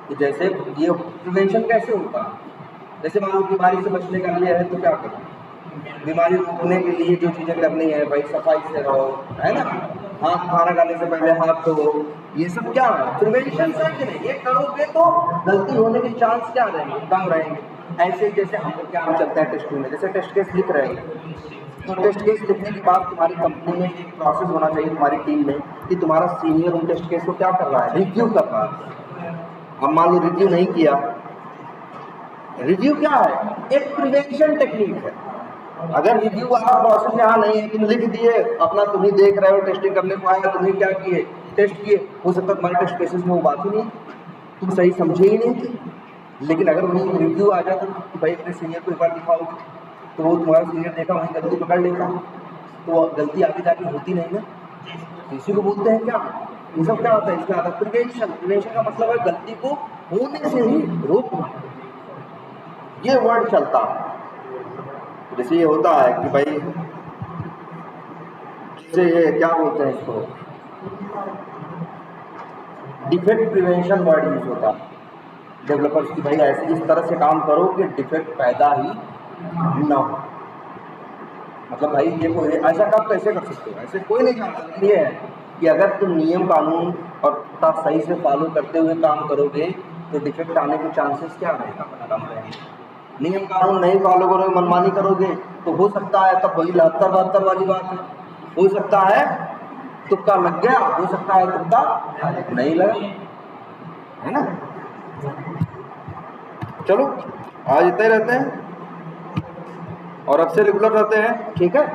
तो जैसे ये प्रिवेंशन कैसे होता है, जैसे मान लो बीमारी से बचने का लिए है तो क्या करो, बीमारी रोकने के लिए जो चीज़ें करनी है भाई, सफाई से रहो, है ना, हाथ खाना खाने से पहले हाथ धो, ये सब क्या है प्रिवेंशन है कि नहीं। ये करोगे तो गलती होने के चांस क्या रहेंगे, कम रहेंगे। ऐसे जैसे हम लोग क्या हम चलते हैं टेस्ट में, जैसे टेस्ट केस लिख रहे हैं, तो टेस्ट केस लिखने के बाद तुम्हारी कंपनी में एक प्रोसेस होना चाहिए तुम्हारी टीम में कि तुम्हारा सीनियर उन टेस्ट केस को क्या कर रहा है, रिव्यू कर रहा है। अब मान लो रिव्यू नहीं किया, रिव्यू क्या है, एक प्रिवेंशन टेक्निक है। अगर रिव्यू वाला प्रोसेस यहाँ नहीं है, तुम लिख दिए अपना, तुम ही देख रहे हो, टेस्टिंग करने को आया, तुम ही क्या किए, टेस्ट किए, हो सकता है तुम्हारे टेस्ट केसेस में वो बात ही नहीं, तुम सही समझे ही नहीं थे। लेकिन अगर वही रिव्यू आ जाता तो भाई अपने सीनियर को एक बार दिखाओगे तो वो तुम्हारा सीनियर देखा वहीं गलती पकड़ लेगा, तो गलती आगे जाके होती नहीं ना। इसी को बोलते हैं क्या, ये सब क्या होता है, इसमें आता है प्रिवेंशन। प्रिवेंशन का मतलब है गलती को होने से ही रोकना, ये वर्ड चलता है। जैसे ये होता है कि भाई, जैसे ये क्या बोलते हैं इसको, डिफेक्ट प्रिवेंशन वर्ड यूज होता है डेवलपर्स की, भाई ऐसे इस तरह से काम करो कि डिफेक्ट पैदा ही ना हो। मतलब भाई देखो ऐसा काम कैसे कर सकते हो, ऐसे कोई नहीं जानता। ये है कि अगर तुम नियम कानून और सही से फॉलो करते हुए काम करोगे तो डिफेक्ट आने के चांसेस क्या रहेगा, कम रहेंगे। नियम कानून नहीं फॉलो करोगे, मनमानी करोगे तो हो सकता है तब वही 72 वाली बात है, हो सकता है तुक्का लग गया, हो सकता है तुक्का नहीं लगा, है ना। चलो आज इतने रहते हैं और अब से रेगुलर रहते हैं, ठीक है।